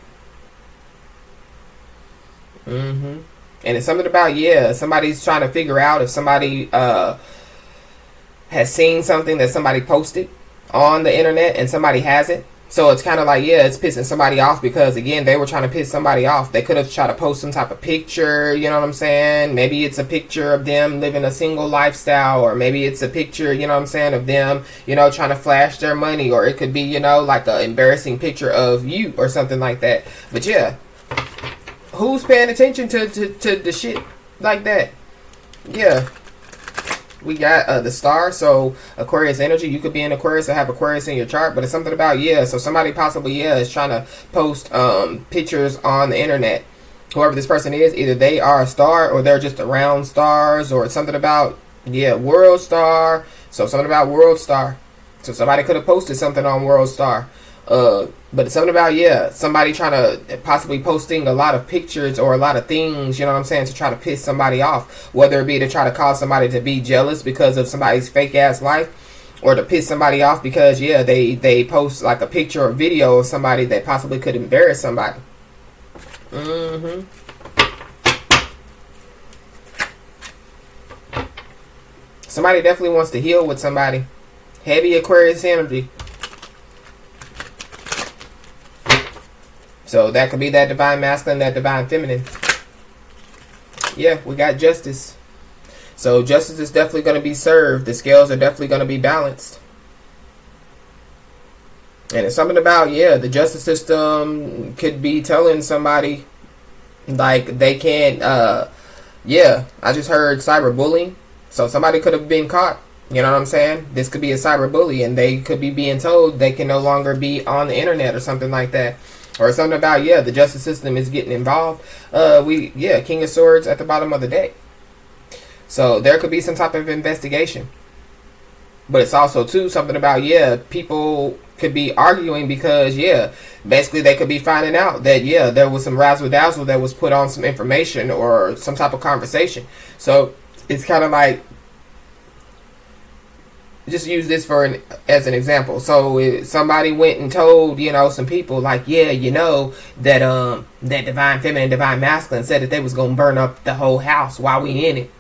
Speaker 1: And it's something about, yeah, somebody's trying to figure out if somebody has seen something that somebody posted on the internet and somebody hasn't. So it's kind of like, yeah, it's pissing somebody off because, again, they were trying to piss somebody off. They could have tried to post some type of picture, you know what I'm saying? Maybe it's a picture of them living a single lifestyle, or maybe it's a picture, you know what I'm saying, of them, you know, trying to flash their money, or it could be, you know, like an embarrassing picture of you or something like that. But yeah, who's paying attention to the shit like that? Yeah. We got the star, so Aquarius energy. You could be in Aquarius or have Aquarius in your chart, but it's something about, yeah, so somebody possibly, yeah, is trying to post pictures on the internet. Whoever this person is, either they are a star or they're just around stars, or it's something about, yeah, World Star. So something about World Star. So somebody could have posted something on World Star. But it's something about, yeah, somebody trying to possibly posting a lot of pictures or a lot of things, you know what I'm saying, to try to piss somebody off. Whether it be to try to cause somebody to be jealous because of somebody's fake ass life, or to piss somebody off because, yeah, they post like a picture or video of somebody that possibly could embarrass somebody. Somebody definitely wants to heal with somebody. Heavy Aquarius energy. So that could be that divine masculine, that divine feminine. Yeah, we got justice. So justice is definitely going to be served. The scales are definitely going to be balanced. And it's something about, yeah, the justice system could be telling somebody, like, they can't, yeah, I just heard cyberbullying. So somebody could have been caught. You know what I'm saying? This could be a cyberbully, and they could be being told they can no longer be on the internet or something like that. Or something about, yeah, the justice system is getting involved. King of Swords at the bottom of the deck. So there could be some type of investigation. But it's also, too, something about, yeah, people could be arguing because, yeah, basically they could be finding out that, yeah, there was some razzle-dazzle that was put on some information or some type of conversation. So it's kind of like, just use this as an example. So somebody went and told, some people like, yeah, that that divine feminine, divine masculine said that they was going to burn up the whole house while we in it,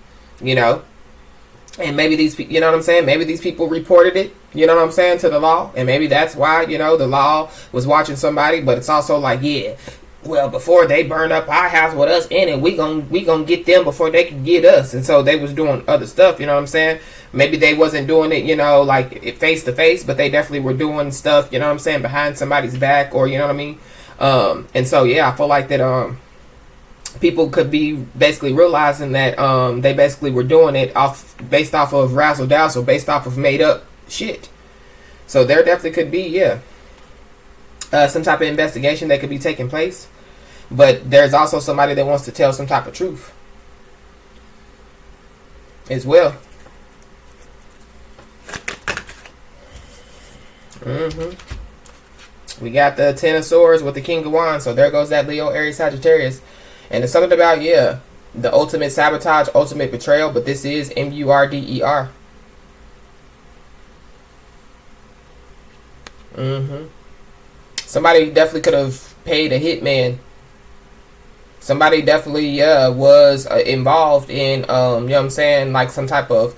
Speaker 1: And maybe these people, what I'm saying? Maybe these people reported it, what I'm saying, to the law. And maybe that's why, the law was watching somebody. But it's also like, yeah, well, before they burn up our house with us in it, we gonna get them before they can get us. And so they was doing other stuff, what I'm saying? Maybe they wasn't doing it, like face to face, but they definitely were doing stuff, what I'm saying, behind somebody's back, or, what I mean? And so, yeah, I feel like that, people could be basically realizing that they basically were doing it based off of razzle dazzle, based off of made up shit. So there definitely could be, some type of investigation that could be taking place. But there's also somebody that wants to tell some type of truth as well. We got the Ten of Swords with the King of Wands. So there goes that Leo, Aries, Sagittarius. And it's something about, the ultimate sabotage, ultimate betrayal. But this is Murder. Somebody definitely could have paid a hitman. Somebody definitely was involved in, you know what I'm saying, like some type of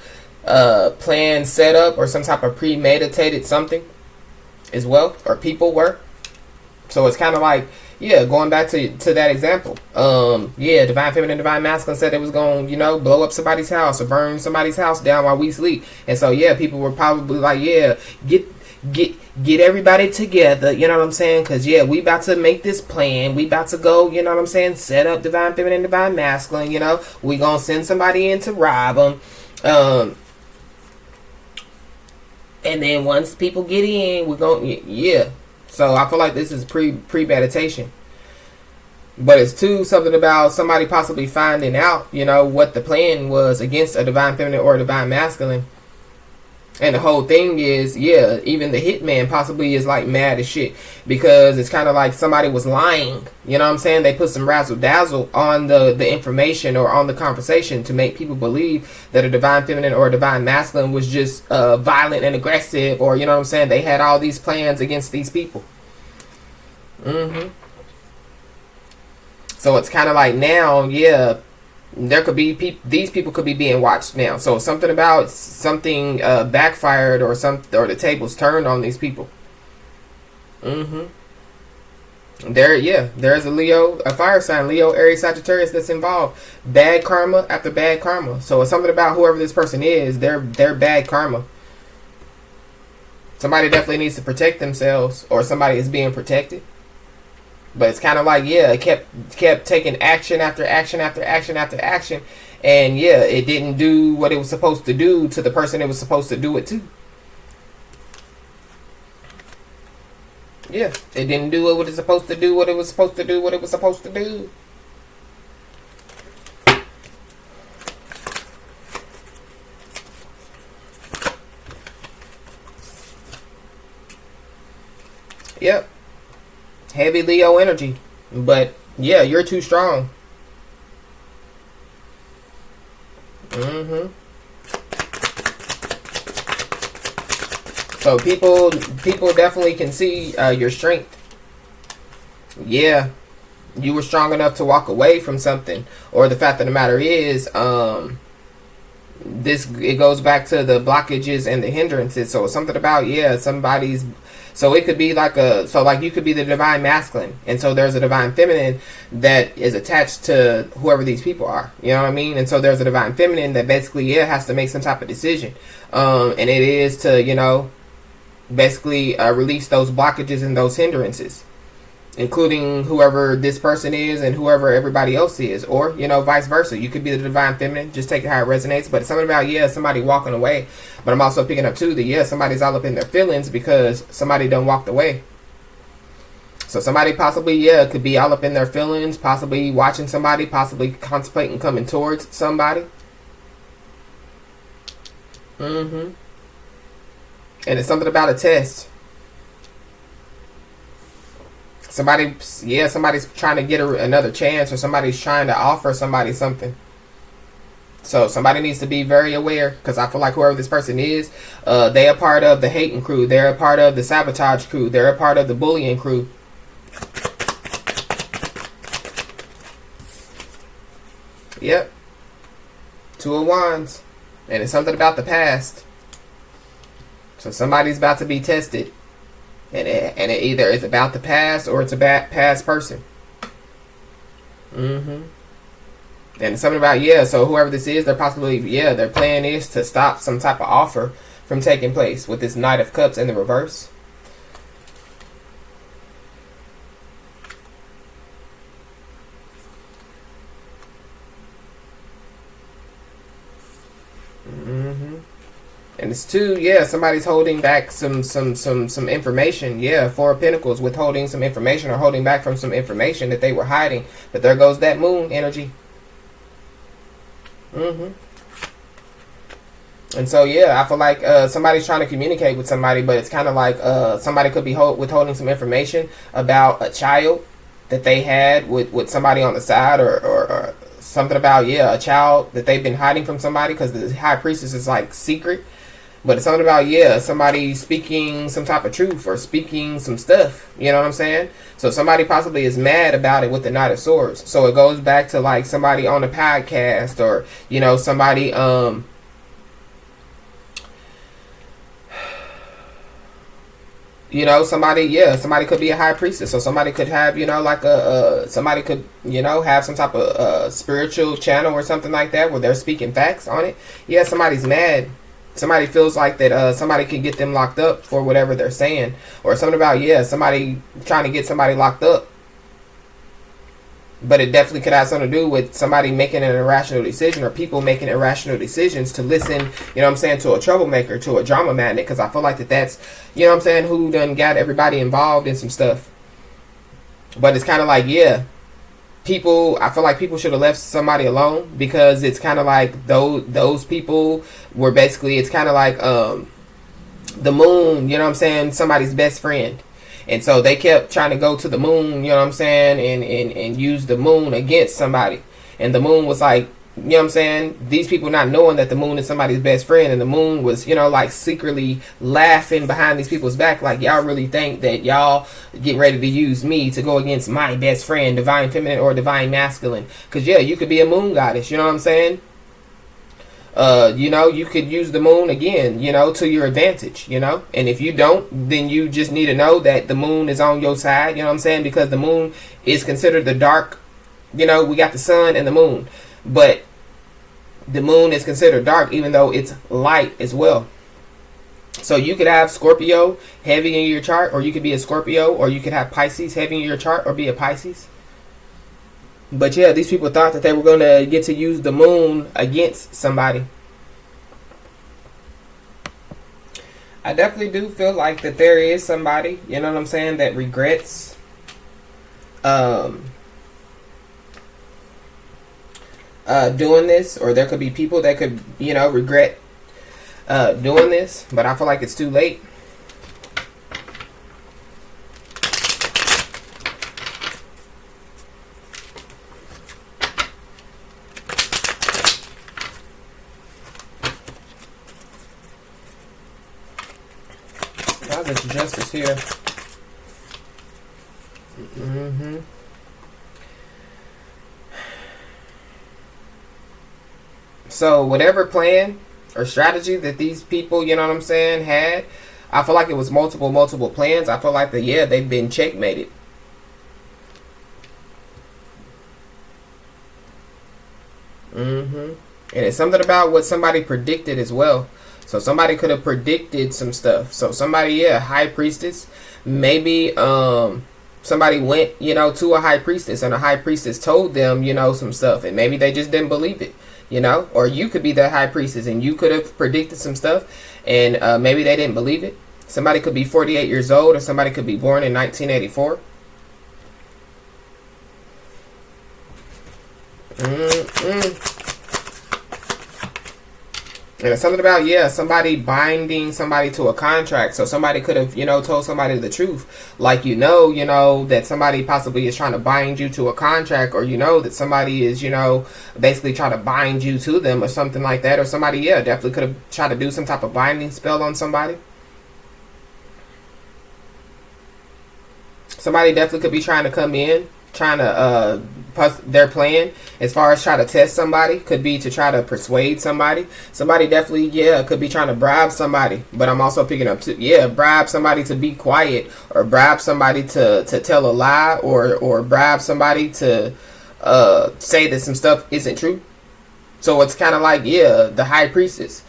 Speaker 1: plan set up or some type of premeditated something as well, or people were. So it's kind of like, going back to that example. Divine feminine, divine masculine said it was going to, blow up somebody's house or burn somebody's house down while we sleep. And so, people were probably like, get everybody together, you know what I'm saying? Because, we about to make this plan. We about to go, you know what I'm saying, set up divine feminine, divine masculine, we going to send somebody in to rob them. And then once people get in, we're going to, So I feel like this is premeditation. But it's too something about somebody possibly finding out, what the plan was against a divine feminine or a divine masculine. And the whole thing is, even the hitman possibly is like mad as shit. Because it's kind of like somebody was lying. You know what I'm saying? They put some razzle dazzle on the information or on the conversation to make people believe that a divine feminine or a divine masculine was just violent and aggressive. Or, you know what I'm saying? They had all these plans against these people. So it's kind of like now, there could be these people could be being watched now. So something about something backfired or the tables turned on these people. There's a Leo, a fire sign, Leo, Aries, Sagittarius that's involved. Bad karma after bad karma. So it's something about whoever this person is, they're bad karma. Somebody definitely needs to protect themselves, or somebody is being protected. But it's kind of like, it kept taking action after action after action after action. And, it didn't do what it was supposed to do to the person it was supposed to do it to. It didn't do what it was supposed to do, what it was supposed to do, what it was supposed to do. Yep. Heavy Leo energy. But, you're too strong. So people definitely can see your strength. You were strong enough to walk away from something. Or the fact of the matter is, it goes back to the blockages and the hindrances. So something about, somebody's. So it could be like you could be the divine masculine. And so there's a divine feminine that is attached to whoever these people are. You know what I mean? And so there's a divine feminine that basically, has to make some type of decision. And it is to, basically release those blockages and those hindrances. Including whoever this person is and whoever everybody else is. Or, vice versa. You could be the divine feminine. Just take it how it resonates. But it's something about, somebody walking away. But I'm also picking up, too, that, somebody's all up in their feelings because somebody done walked away. So So somebody possibly, yeah, could be all up in their feelings, possibly watching somebody, possibly contemplating coming towards somebody. And it's something about a test. Somebody's trying to get another chance, or somebody's trying to offer somebody something. So somebody needs to be very aware, because I feel like whoever this person is, they are part of the hating crew. They're a part of the sabotage crew. They're a part of the bullying crew. Yep. Two of Wands. And it's something about the past. So somebody's about to be tested. And it either is about the past or it's a past person. And it's something about, so whoever this is, they're possibly, their plan is to stop some type of offer from taking place with this Knight of Cups in the reverse. And it's two, somebody's holding back some information. Four of Pentacles, withholding some information or holding back from some information that they were hiding. But there goes that moon energy. And so, I feel like somebody's trying to communicate with somebody, but it's kind of like somebody could be withholding some information about a child that they had with somebody on the side, or something about, a child that they've been hiding from somebody, because the High Priestess is like secret. But it's something about, somebody speaking some type of truth or speaking some stuff. You know what I'm saying? So somebody possibly is mad about it with the Knight of Swords. So it goes back to like somebody on a podcast, or, somebody, somebody could be a High Priestess. So somebody could have, somebody could, have some type of spiritual channel or something like that where they're speaking facts on it. Somebody's mad. Somebody feels like that somebody can get them locked up for whatever they're saying. Or something about, somebody trying to get somebody locked up. But it definitely could have something to do with somebody making an irrational decision, or people making irrational decisions to listen, to a troublemaker, to a drama magnet. Because I feel like that's, who done got everybody involved in some stuff. But it's kind of like, I feel like people should have left somebody alone, because it's kind of like those people were basically, it's kind of like the moon, somebody's best friend. And so they kept trying to go to the moon, and use the moon against somebody. And the moon was like, these people not knowing that the moon is somebody's best friend, and the moon was, like secretly laughing behind these people's back, like, y'all really think that y'all get ready to use me to go against my best friend, divine feminine or divine masculine. Because you could be a moon goddess, you know what I'm saying? You could use the moon again, to your advantage, and if you don't, then you just need to know that the moon is on your side, because the moon is considered the dark, we got the sun and the moon, but the moon is considered dark, even though it's light as well. So you could have Scorpio heavy in your chart, or you could be a Scorpio, or you could have Pisces heavy in your chart, or be a Pisces. But these people thought that they were going to get to use the moon against somebody. I definitely do feel like that there is somebody, that regrets doing this, or there could be people that could, regret doing this, but I feel like it's too late. Now there's justice here. So whatever plan or strategy that these people, had, I feel like it was multiple plans. I feel like that, they've been checkmated. And it's something about what somebody predicted as well. So somebody could have predicted some stuff. So somebody, High Priestess, maybe somebody went, to a High Priestess, and a High Priestess told them, some stuff, and maybe they just didn't believe it. Or you could be the High Priestess and you could have predicted some stuff, and maybe they didn't believe it. Somebody could be 48 years old, or somebody could be born in 1984. Mm-mm. And it's something about, yeah, somebody binding somebody to a contract. So somebody could have, told somebody the truth. Like, that somebody possibly is trying to bind you to a contract, or, that somebody is, basically trying to bind you to them or something like that. Or somebody, yeah, definitely could have tried to do some type of binding spell on somebody. Somebody definitely could be trying to come in, trying to, their plan as far as try to test somebody could be to try to persuade somebody. Somebody definitely, yeah, could be trying to bribe somebody. But I'm also picking up to, yeah, bribe somebody to be quiet, or bribe somebody to tell a lie, or bribe somebody to say that some stuff isn't true. So it's kind of like, yeah, the high priestess.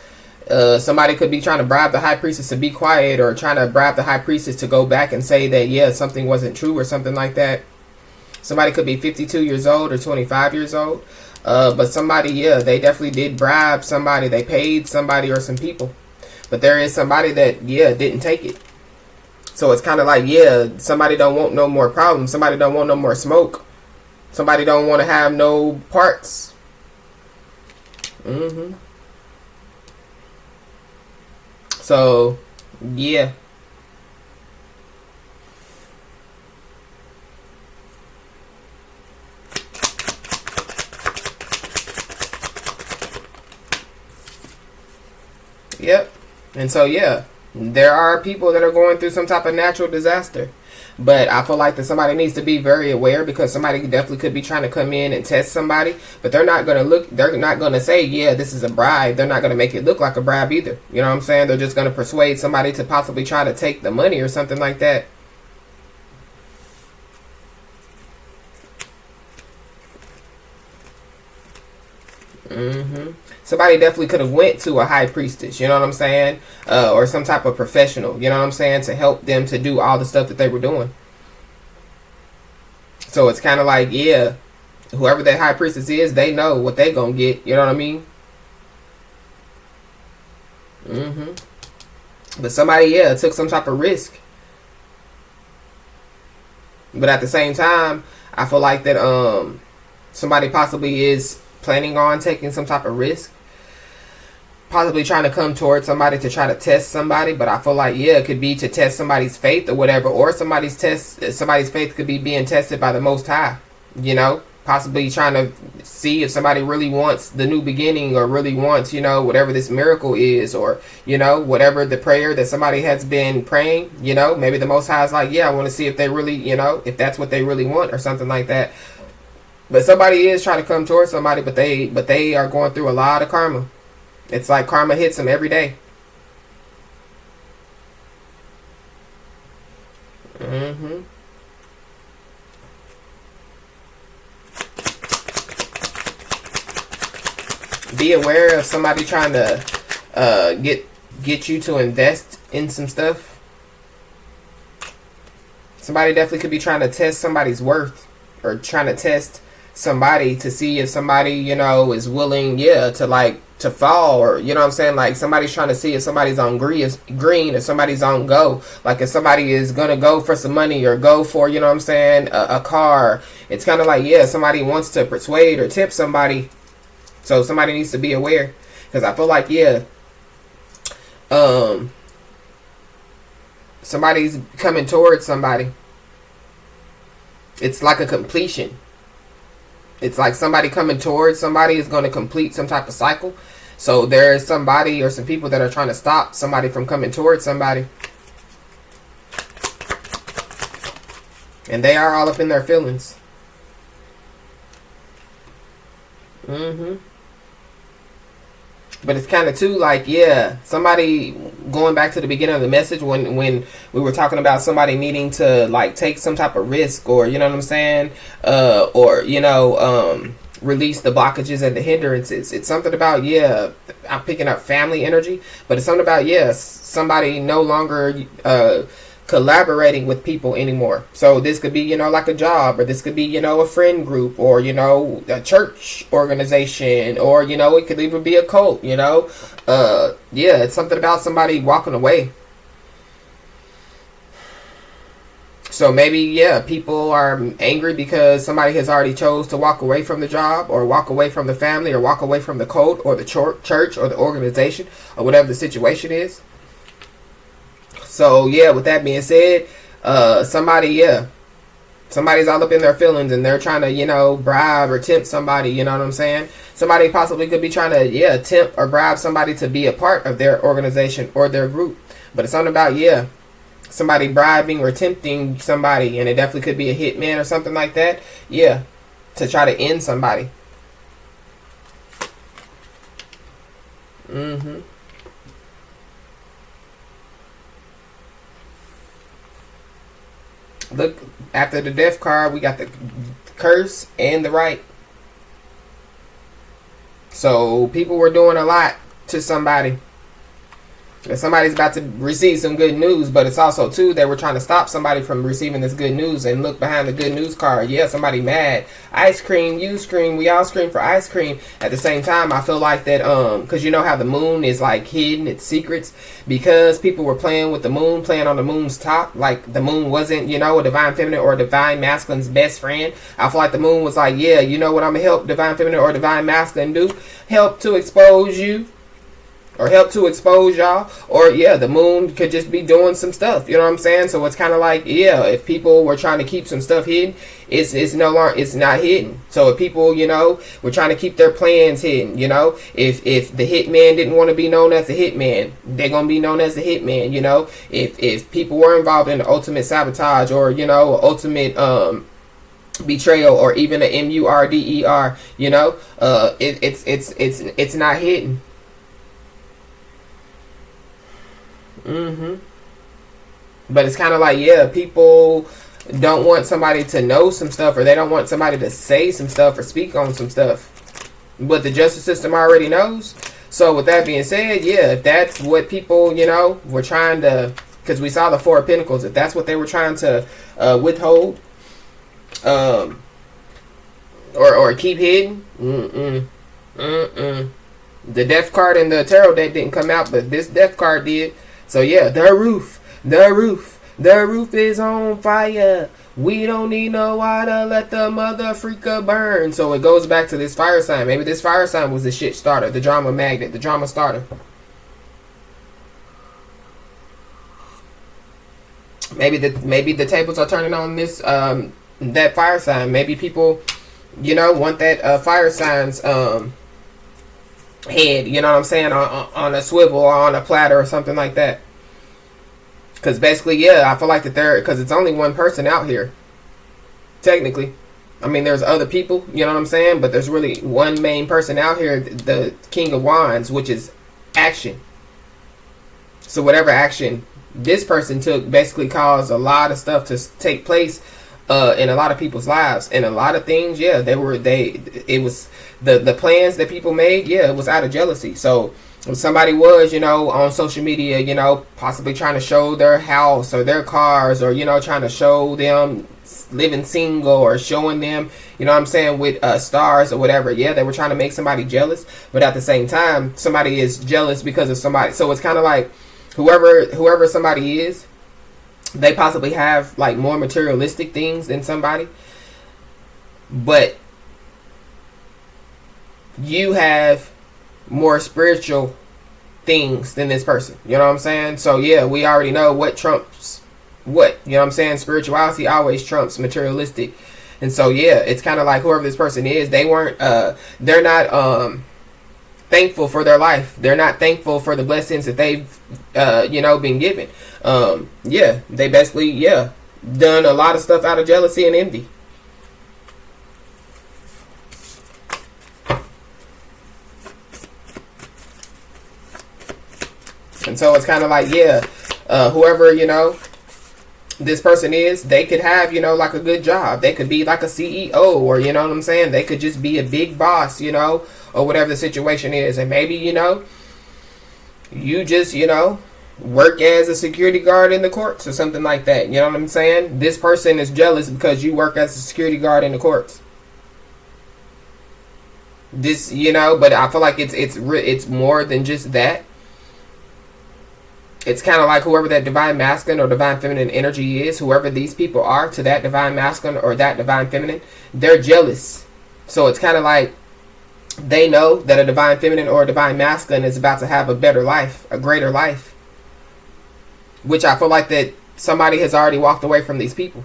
Speaker 1: Somebody could be trying to bribe the high priestess to be quiet, or trying to bribe the high priestess to go back and say that, yeah, something wasn't true or something like that. Somebody could be 52 years old or 25 years old. But somebody, yeah, they definitely did bribe somebody. They paid somebody or some people. But there is somebody that, yeah, didn't take it. So it's kind of like, yeah, somebody don't want no more problems. Somebody don't want no more smoke. Somebody don't want to have no parts. So, yeah. Yep. And so, yeah, there are people that are going through some type of natural disaster. But I feel like that somebody needs to be very aware, because somebody definitely could be trying to come in and test somebody. But they're not going to say, yeah, this is a bribe. They're not going to make it look like a bribe either. You know what I'm saying? They're just going to persuade somebody to possibly try to take the money or something like that. Somebody definitely could have went to a high priestess, you know what I'm saying? Or some type of professional, you know what I'm saying? To help them to do all the stuff that they were doing. So it's kind of like, yeah, whoever that high priestess is, they know what they gonna get, you know what I mean? But somebody, yeah, took some type of risk. But at the same time, I feel like that somebody possibly is planning on taking some type of risk, possibly trying to come towards somebody to try to test somebody. But I feel like, yeah, it could be to test somebody's faith or whatever, or somebody's faith could be being tested by the Most High, possibly trying to see if somebody really wants the new beginning, or really wants, whatever this miracle is, or, whatever the prayer that somebody has been praying, maybe the Most High is like, yeah, I want to see if they really, if that's what they really want or something like that. But somebody is trying to come towards somebody, but they are going through a lot of karma. It's like karma hits them every day. Be aware of somebody trying to get you to invest in some stuff. Somebody definitely could be trying to test somebody's worth, or trying to test somebody to see if somebody, is willing, to fall, or, what I'm saying? Like, somebody's trying to see if somebody's on green, or somebody's on go. Like, if somebody is going to go for some money, or go for, what I'm saying, a car. It's kind of like, yeah, somebody wants to persuade or tip somebody. So somebody needs to be aware. Because I feel like, yeah, somebody's coming towards somebody. It's like a completion. It's like somebody coming towards somebody is going to complete some type of cycle. So there's somebody or some people that are trying to stop somebody from coming towards somebody. And they are all up in their feelings. But it's kind of too like, yeah, somebody, going back to the beginning of the message when we were talking about somebody needing to like take some type of risk, or, you know what I'm saying? Or, release the blockages and the hindrances. It's something about, yeah, I'm picking up family energy, but it's something about, yes, somebody no longer collaborating with people anymore. So this could be, like a job, or this could be, a friend group, or, a church organization, or, it could even be a cult, yeah, it's something about somebody walking away. So maybe, yeah, people are angry because somebody has already chose to walk away from the job, or walk away from the family, or walk away from the cult, or the church, or the organization, or whatever the situation is. So, yeah, with that being said, somebody's all up in their feelings, and they're trying to, bribe or tempt somebody, you know what I'm saying? Somebody possibly could be trying to, tempt or bribe somebody to be a part of their organization or their group. But it's something about, somebody bribing or tempting somebody, and it definitely could be a hitman or something like that, to try to end somebody. Look, after the death card, we got the curse and the right. So people were doing a lot to somebody. And somebody's about to receive some good news, but it's also, too, they were trying to stop somebody from receiving this good news. And look behind the good news card. Yeah, somebody mad. Ice cream, you scream, we all scream for ice cream. At the same time, I feel like that, because you know how the moon is, like, hidden, its secrets. Because people were playing with the moon, playing on the moon's top. Like, the moon wasn't, a divine feminine or a divine masculine's best friend. I feel like the moon was like, yeah, you know what I'm going to help divine feminine or divine masculine do? Help to expose you. Or help to expose y'all. Or, the moon could just be doing some stuff. You know what I'm saying? So it's kind of like, if people were trying to keep some stuff hidden, it's not hidden. So if people, were trying to keep their plans hidden, if the hitman didn't want to be known as a hitman, they're going to be known as a hitman, If people were involved in the ultimate sabotage or, ultimate, betrayal, or even a murder, it's not hidden. But it's kind of like, people don't want somebody to know some stuff, or they don't want somebody to say some stuff or speak on some stuff. But the justice system already knows. So with that being said, if that's what people, were trying to, because we saw the Four of Pentacles, if that's what they were trying to withhold, or keep hidden, the death card and the tarot deck didn't come out, but this death card did. So the roof is on fire. We don't need no water, let the mother freaker burn. So it goes back to this fire sign. Maybe this fire sign was the shit starter, the drama magnet, the drama starter. Maybe the tables are turning on this that fire sign. Maybe people, want that fire sign's head, you know what I'm saying, on a swivel or on a platter or something like that. Because basically, I feel like that because it's only one person out here, technically. I mean, there's other people, you know what I'm saying, but there's really one main person out here, the King of Wands, which is action. So whatever action this person took basically caused a lot of stuff to take place in a lot of people's lives, and a lot of things, it was the plans that people made, it was out of jealousy. So if somebody was, on social media, possibly trying to show their house or their cars, or, trying to show them living single, or showing them, what I'm saying, with stars or whatever, they were trying to make somebody jealous. But at the same time, somebody is jealous because of somebody. So it's kind of like whoever somebody is, they possibly have like more materialistic things than somebody, but you have more spiritual things than this person. You know what I'm saying? So we already know what trumps what. You know what I'm saying? Spirituality always trumps materialistic. And so it's kind of like whoever this person is, they're not thankful for their life. They're not thankful for the blessings that they've been given. They basically done a lot of stuff out of jealousy and envy. And so it's kind of like whoever this person is, they could have like a good job. They could be like a CEO, or you know what I'm saying, they could just be a big boss, or whatever the situation is. And maybe you just work as a security guard in the courts or something like that. You know what I'm saying? This person is jealous because you work as a security guard in the courts. This, but I feel like it's more than just that. it's kind of like whoever that divine masculine or divine feminine energy is, whoever these people are to that divine masculine or that divine feminine, they're jealous. So it's kind of like they know that a divine feminine or a divine masculine is about to have a better life, a greater life. Which I feel like that somebody has already walked away from these people.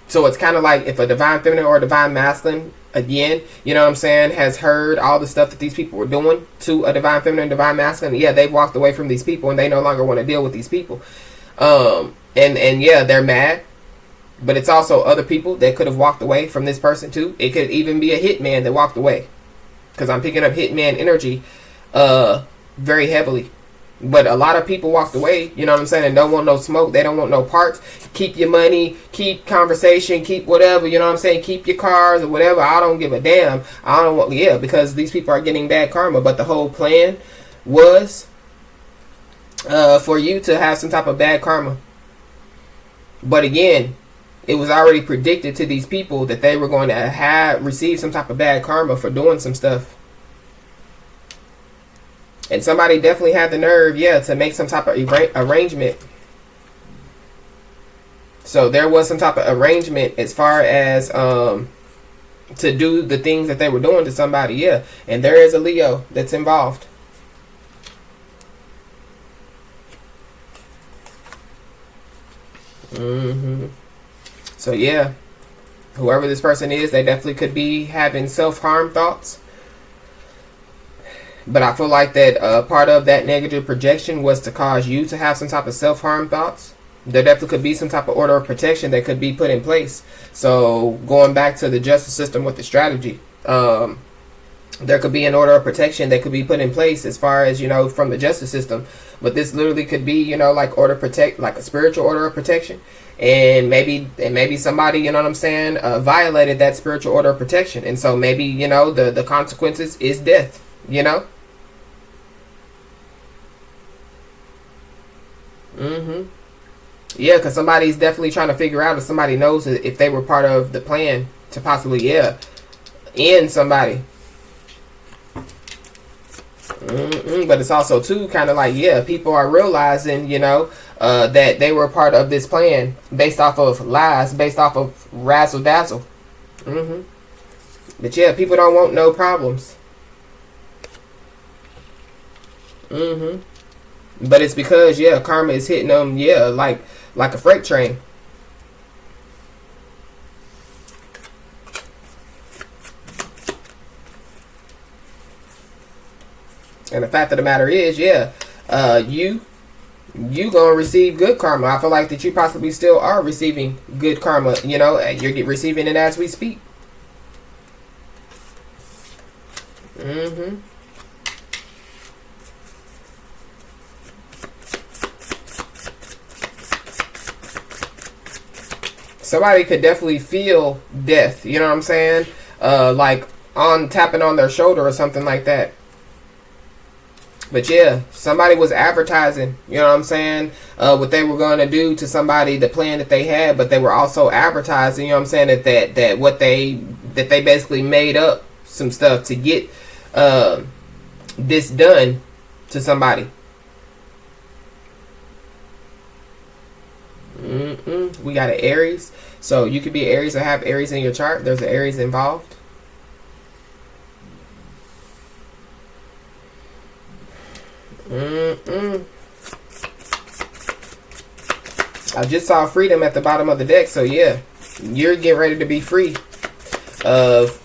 Speaker 1: So it's kind of like if a divine feminine or a divine masculine, again, you know what I'm saying, has heard all the stuff that these people were doing to a divine feminine, divine masculine, yeah, they've walked away from these people and they no longer want to deal with these people. And yeah, they're mad. But it's also other people that could have walked away from this person too. It could even be a hitman that walked away. Because I'm picking up hitman energy very heavily. But a lot of people walked away, you know what I'm saying, and don't want no smoke. They don't want no parts. Keep your money, keep conversation, keep whatever, you know what I'm saying, keep your cars or whatever. I don't give a damn. I don't want, yeah, because these people are getting bad karma. But the whole plan was for you to have some type of bad karma. But again, it was already predicted to these people that they were going to receive some type of bad karma for doing some stuff. And somebody definitely had the nerve, yeah, to make some type of arrangement. So there was some type of arrangement as far as to do the things that they were doing to somebody, yeah. And there is a Leo that's involved. So yeah, whoever this person is, they definitely could be having self-harm thoughts. But I feel like that part of that negative projection was to cause you to have some type of self-harm thoughts. There definitely could be some type of order of protection that could be put in place. So going back to the justice system with the strategy, there could be an order of protection that could be put in place as far as, you know, from the justice system. But this literally could be, you know, like like a spiritual order of protection. And maybe somebody, you know what I'm saying, violated that spiritual order of protection. And so maybe, you know, the consequences is death, you know. Yeah, because somebody's definitely trying to figure out if somebody knows if they were part of the plan to possibly, yeah, end somebody. But it's also too kind of like, yeah, people are realizing, you know, that they were part of this plan based off of lies, based off of razzle dazzle. But yeah, people don't want no problems. But it's because, yeah, karma is hitting them, yeah, like a freight train. And the fact of the matter is, yeah, you gonna receive good karma. I feel like that you possibly still are receiving good karma. You know, you're receiving it as we speak. Somebody could definitely feel death. You know what I'm saying? Like tapping on their shoulder or something like that. But yeah, somebody was advertising, you know what I'm saying, what they were going to do to somebody, the plan that they had, but they were also advertising, you know what I'm saying, that they basically made up some stuff to get this done to somebody. We got an Aries, so you could be Aries or have Aries in your chart. There's an Aries involved. I just saw freedom at the bottom of the deck, so yeah, you're getting ready to be free of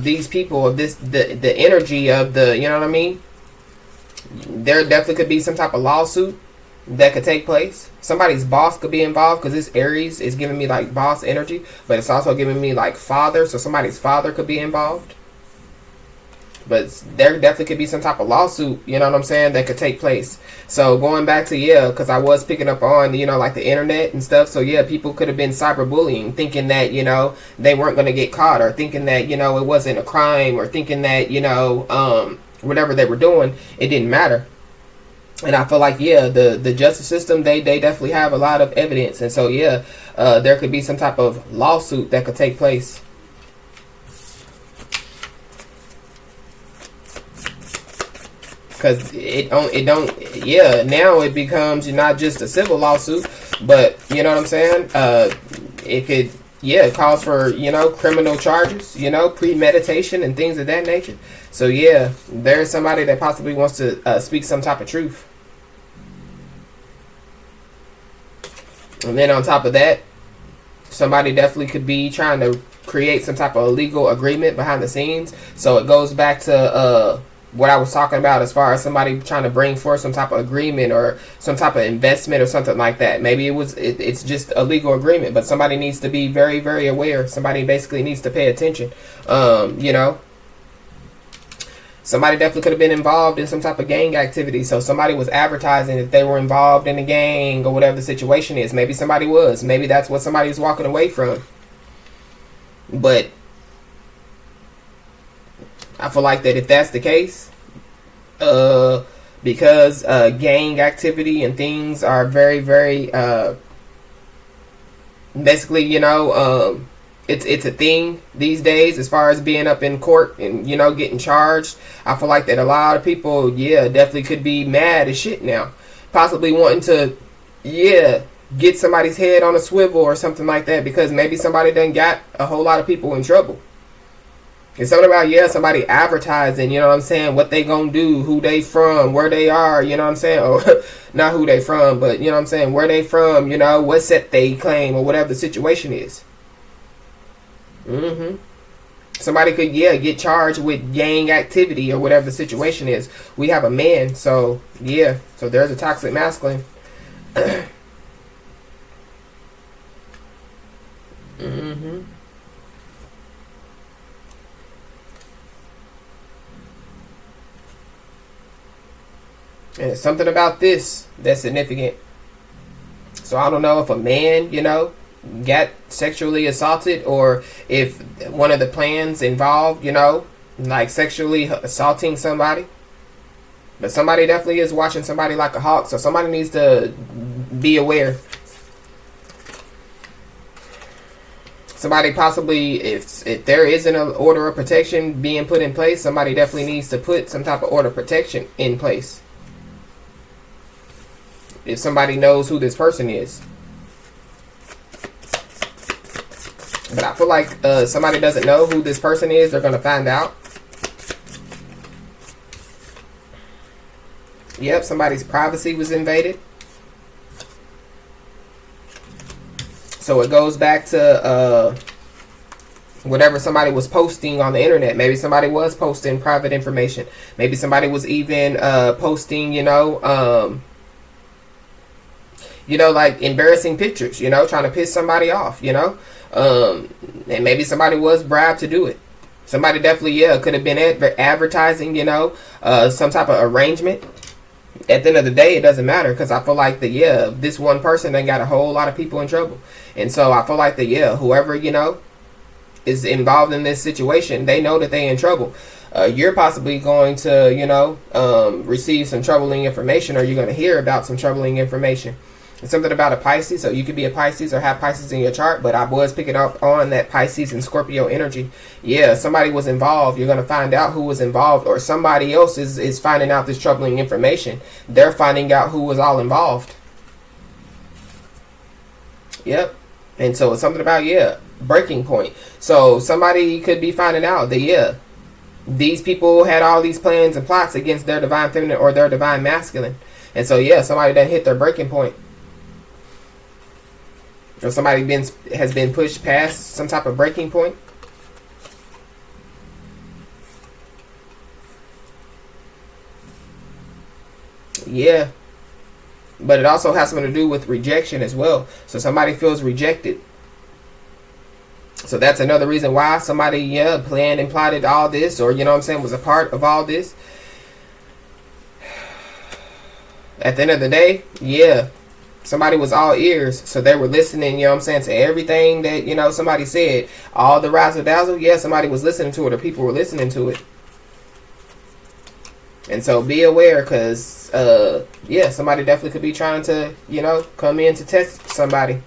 Speaker 1: these people, of the energy of the, you know what I mean? There definitely could be some type of lawsuit that could take place. Somebody's boss could be involved, because this Aries is giving me like boss energy, but it's also giving me like father, so somebody's father could be involved. But there definitely could be some type of lawsuit, you know what I'm saying, that could take place. So going back to, yeah, because I was picking up on, you know, like the internet and stuff. So yeah, people could have been cyberbullying, thinking that, you know, they weren't going to get caught, or thinking that, you know, it wasn't a crime, or thinking that, you know, whatever they were doing, it didn't matter. And I feel like, yeah, the justice system, they definitely have a lot of evidence. And so, yeah, there could be some type of lawsuit that could take place. Because yeah, now it becomes not just a civil lawsuit, but you know what I'm saying? It could, yeah, it calls for, criminal charges, premeditation and things of that nature. So yeah, there's somebody that possibly wants to speak some type of truth. And then on top of that, somebody definitely could be trying to create some type of illegal agreement behind the scenes. So it goes back to what I was talking about as far as somebody trying to bring forth some type of agreement or some type of investment or something like that. Maybe it's just a legal agreement, but somebody needs to be very, very aware. Somebody basically needs to pay attention. Somebody definitely could have been involved in some type of gang activity. So somebody was advertising that they were involved in a gang or whatever the situation is. Maybe somebody was. Maybe that's what somebody's walking away from. But I feel like that if that's the case, because gang activity and things are very, very, basically, it's a thing these days as far as being up in court and, getting charged. I feel like that a lot of people, definitely could be mad as shit now. Possibly wanting to, get somebody's head on a swivel or something like that because maybe somebody done got a whole lot of people in trouble. It's something about, somebody advertising, what they gonna do, who they from, where they are, or not who they from, but, where they from, what set they claim or whatever the situation is. Somebody could, get charged with gang activity or whatever the situation is. We have a man, so, so there's a toxic masculine. And it's something about this that's significant. So I don't know if a man, got sexually assaulted or if one of the plans involved, like sexually assaulting somebody. But somebody definitely is watching somebody like a hawk. So somebody needs to be aware. Somebody possibly, if there isn't an order of protection being put in place, somebody definitely needs to put some type of order of protection in place. If somebody knows who this person is. But I feel like somebody doesn't know who this person is, they're going to find out. Yep, somebody's privacy was invaded. So it goes back to whatever somebody was posting on the internet. Maybe somebody was posting private information. Maybe somebody was even posting, like embarrassing pictures, trying to piss somebody off, and maybe somebody was bribed to do it. Somebody definitely, could have been advertising, some type of arrangement. At the end of the day, it doesn't matter because I feel like that, this one person done got a whole lot of people in trouble. And so I feel like that, whoever, is involved in this situation, they know that they in trouble. You're possibly going to, receive some troubling information, or you're going to hear about some troubling information. It's something about a Pisces, so you could be a Pisces or have Pisces in your chart, but I was picking up on that Pisces and Scorpio energy. Yeah, somebody was involved. You're going to find out who was involved, or somebody else is finding out this troubling information. They're finding out who was all involved. Yep. And so it's something about, breaking point. So somebody could be finding out that, these people had all these plans and plots against their divine feminine or their divine masculine. And so, somebody done hit their breaking point. Or somebody has been pushed past some type of breaking point. Yeah. But it also has something to do with rejection as well. So somebody feels rejected. So that's another reason why somebody, planned and plotted all this, or, was a part of all this. At the end of the day, somebody was all ears, so they were listening, to everything that, somebody said. All the razzle dazzle, somebody was listening to it, or people were listening to it. And so be aware, because, somebody definitely could be trying to, come in to test somebody.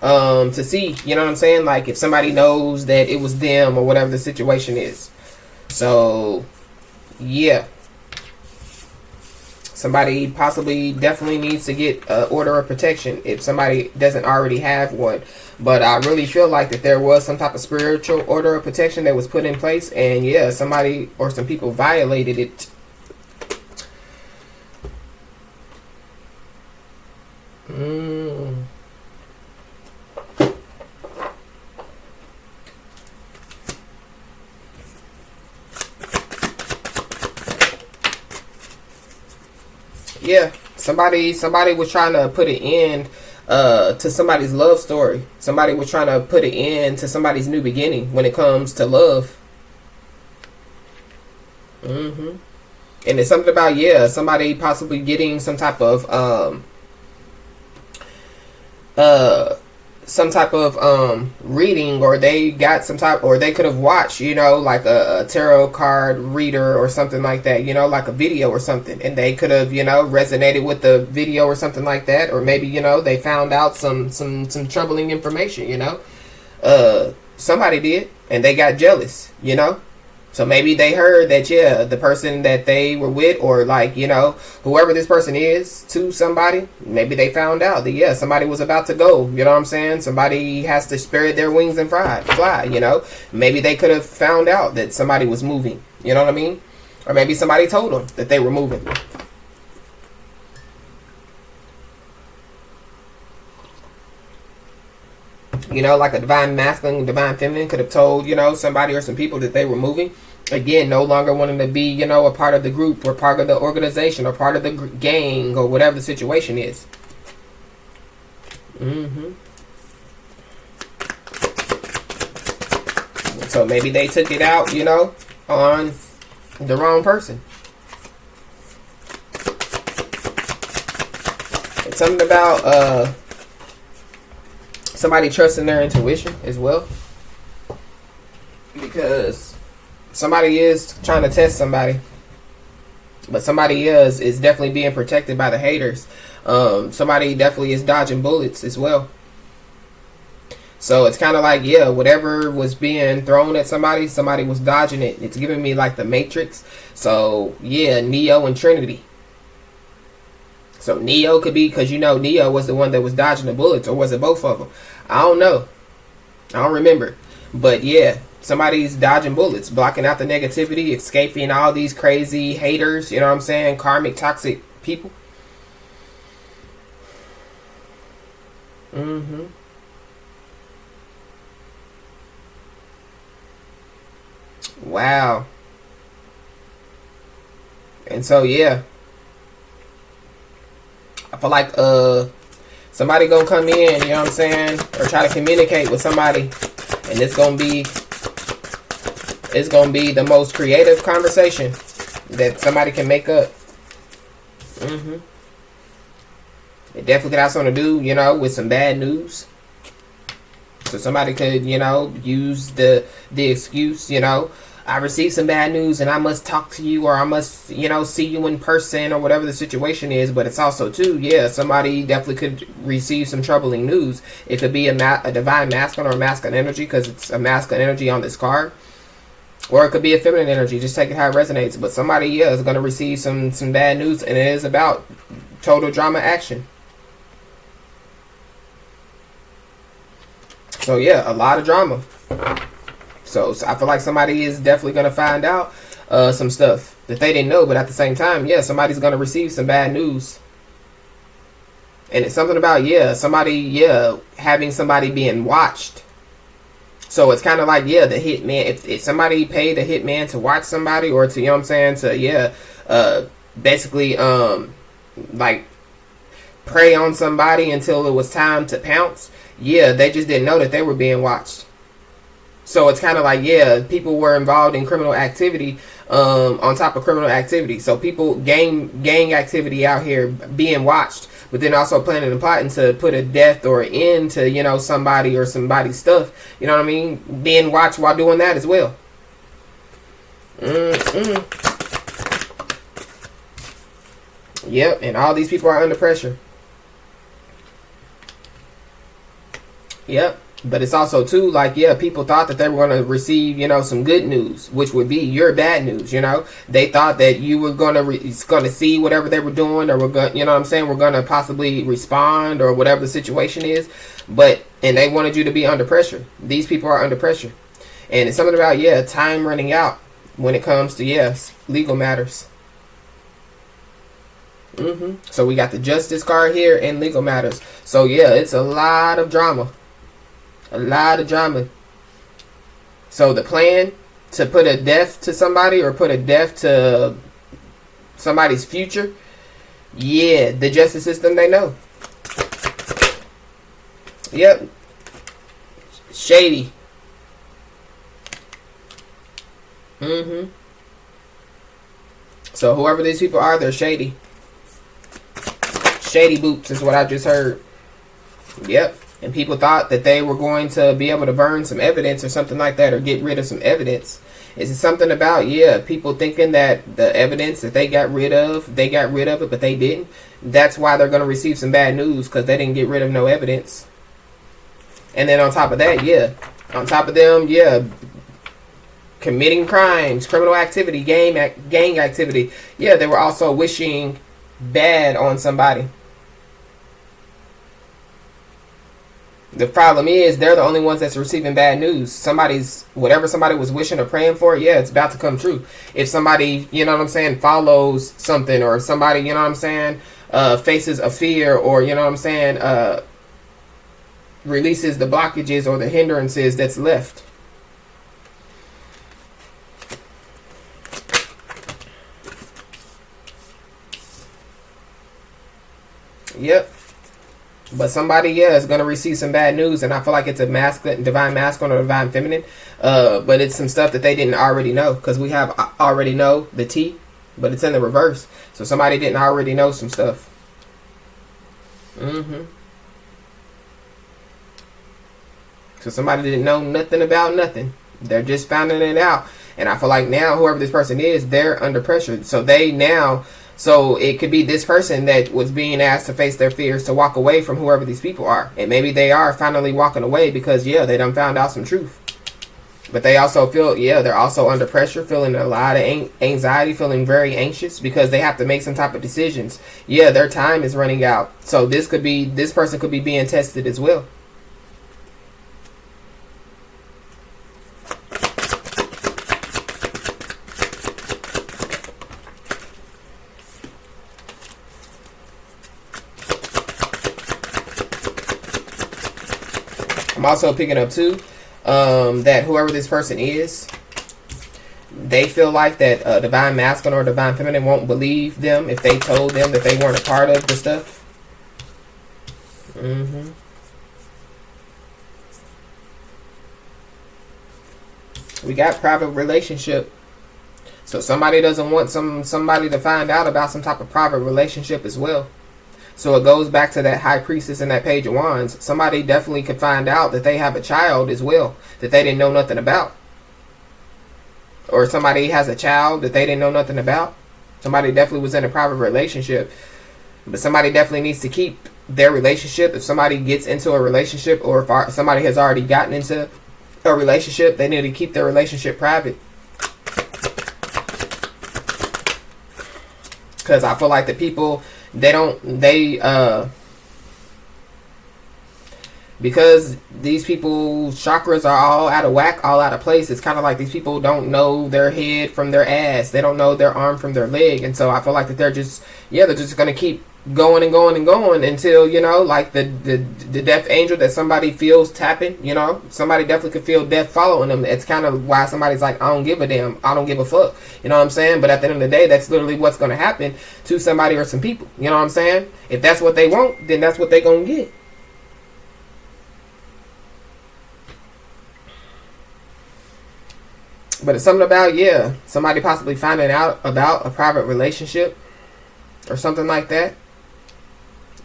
Speaker 1: To see, like if somebody knows that it was them or whatever the situation is. So, Somebody possibly definitely needs to get an order of protection if somebody doesn't already have one. But I really feel like that there was some type of spiritual order of protection that was put in place, and yeah, somebody or some people violated it. Yeah, somebody was trying to put an end to somebody's love story. Somebody was trying to put an end to somebody's new beginning when it comes to love. And it's something about, yeah, somebody possibly getting some type of reading, or they got some type, or they could have watched, you know, like a tarot card reader or something like that, you know, like a video or something, and they could have, you know, resonated with the video or something like that, or maybe, you know, they found out some troubling information, you know, somebody did, and they got jealous, you know. So maybe they heard that, yeah, the person that they were with, or like, you know, whoever this person is to somebody, maybe they found out that, yeah, somebody was about to go. You know what I'm saying? Somebody has to spread their wings and fly, you know. Maybe they could have found out that somebody was moving. You know what I mean? Or maybe somebody told them that they were moving. You know, like a divine masculine, divine feminine could have told, you know, somebody or some people that they were moving. Again, no longer wanting to be, you know, a part of the group or part of the organization or part of the gang or whatever the situation is. So maybe they took it out, you know, on the wrong person. It's something about somebody trusting their intuition as well, because somebody is trying to test somebody, but somebody is definitely being protected by the haters. Somebody definitely is dodging bullets as well. So it's kind of like, yeah, whatever was being thrown at somebody was dodging it. It's giving me like the Matrix. So yeah, Neo and Trinity. So Neo could be, because you know Neo was the one that was dodging the bullets, or was it both of them? I don't know. I don't remember. But yeah, somebody's dodging bullets, blocking out the negativity, escaping all these crazy haters, you know what I'm saying? Karmic, toxic people. Wow. And so yeah, I feel like somebody gonna come in, you know what I'm saying, or try to communicate with somebody, and it's gonna be the most creative conversation that somebody can make up. It definitely could have something to do, you know, with some bad news. So somebody could, you know, use the excuse, you know, I received some bad news and I must talk to you, or I must, you know, see you in person, or whatever the situation is. But it's also too, yeah, somebody definitely could receive some troubling news. It could be a divine masculine or masculine energy, because it's a masculine energy on this card. Or it could be a feminine energy. Just take it how it resonates. But somebody, yeah, is going to receive some bad news, and it is about total drama action. So yeah, a lot of drama. So I feel like somebody is definitely going to find out some stuff that they didn't know. But at the same time, yeah, somebody's going to receive some bad news. And it's something about, yeah, somebody, yeah, having somebody being watched. So it's kind of like, yeah, the hitman. If somebody paid a hitman to watch somebody, or to, you know what I'm saying, to, yeah, basically, like, prey on somebody until it was time to pounce. Yeah, they just didn't know that they were being watched. So it's kind of like, yeah, people were involved in criminal activity, on top of criminal activity. So people, gang activity out here being watched, but then also planning and plotting to put a death or an end to, you know, somebody or somebody's stuff. You know what I mean? Being watched while doing that as well. Yep, and all these people are under pressure. Yep. But it's also too like, yeah, people thought that they were going to receive, you know, some good news, which would be your bad news. You know, they thought that you were going to see whatever they were doing, or we're going, you know what I'm saying, we're going to possibly respond or whatever the situation is. And they wanted you to be under pressure. These people are under pressure, and it's something about, yeah, time running out when it comes to, yes, legal matters. So we got the justice card here and legal matters. So yeah, it's a lot of drama. A lot of drama. So the plan to put a death to somebody, or put a death to somebody's future, yeah, the justice system, they know. Yep. Shady. So whoever these people are, they're shady. Shady boots is what I just heard. Yep. And people thought that they were going to be able to burn some evidence or something like that, or get rid of some evidence. Is something about, yeah, people thinking that the evidence that they got rid of it, but they didn't. That's why they're going to receive some bad news, because they didn't get rid of no evidence. And then on top of that, yeah, on top of them, yeah, committing crimes, criminal activity, gang activity, yeah, they were also wishing bad on somebody. The problem is, they're the only ones that's receiving bad news. Whatever somebody was wishing or praying for, yeah, it's about to come true. If somebody, you know what I'm saying, follows something, or somebody, you know what I'm saying, faces a fear, or, you know what I'm saying, releases the blockages or the hindrances that's left. Yep. But somebody, yeah, is going to receive some bad news, and I feel like it's a divine masculine or divine feminine. But it's some stuff that they didn't already know, because we have already know the T, but it's in the reverse. So somebody didn't already know some stuff. So somebody didn't know nothing about nothing. They're just finding it out. And I feel like now, whoever this person is, they're under pressure. So it could be this person that was being asked to face their fears, to walk away from whoever these people are. And maybe they are finally walking away because, yeah, they done found out some truth. But they also feel, yeah, they're also under pressure, feeling a lot of anxiety, feeling very anxious, because they have to make some type of decisions. Yeah, their time is running out. So this person could be being tested as well. I'm also picking up too that whoever this person is, they feel like that divine masculine or divine feminine won't believe them if they told them that they weren't a part of the stuff. We got private relationship. So somebody doesn't want somebody to find out about some type of private relationship as well. So it goes back to that high priestess and that page of wands. Somebody definitely could find out that they have a child as well, that they didn't know nothing about. Or somebody has a child that they didn't know nothing about. Somebody definitely was in a private relationship. But somebody definitely needs to keep their relationship. If somebody gets into a relationship, or if somebody has already gotten into a relationship, they need to keep their relationship private. Because I feel like the people, because these people's chakras are all out of whack, all out of place, it's kind of like these people don't know their head from their ass. They don't know their arm from their leg. And so I feel like that they're just going to keep going and going and going until, you know, like the death angel that somebody feels tapping, you know, somebody definitely could feel death following them. It's kind of why somebody's like, I don't give a damn, I don't give a fuck, you know what I'm saying? But at the end of the day, that's literally what's going to happen to somebody or some people, you know what I'm saying? If that's what they want, then that's what they going to get. But it's something about, yeah, somebody possibly finding out about a private relationship or something like that.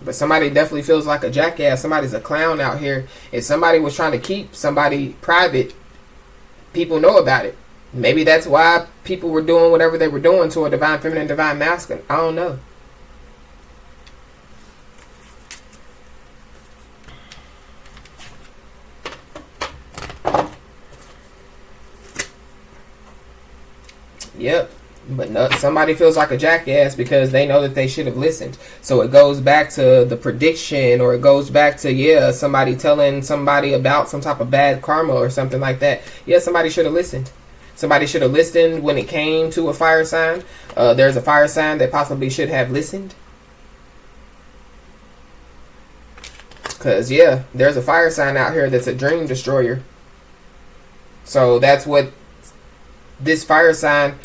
Speaker 1: But somebody definitely feels like a jackass. Somebody's a clown out here. If somebody was trying to keep somebody private, people know about it. Maybe that's why people were doing whatever they were doing to a divine feminine, divine masculine. I don't know. Yep. But no, somebody feels like a jackass because they know that they should have listened. So it goes back to the prediction, or it goes back to, yeah, somebody telling somebody about some type of bad karma or something like that. Yeah, somebody should have listened. Somebody should have listened when it came to a fire sign. There's a fire sign that possibly should have listened. Because, yeah, there's a fire sign out here that's a dream destroyer. So that's what this fire sign,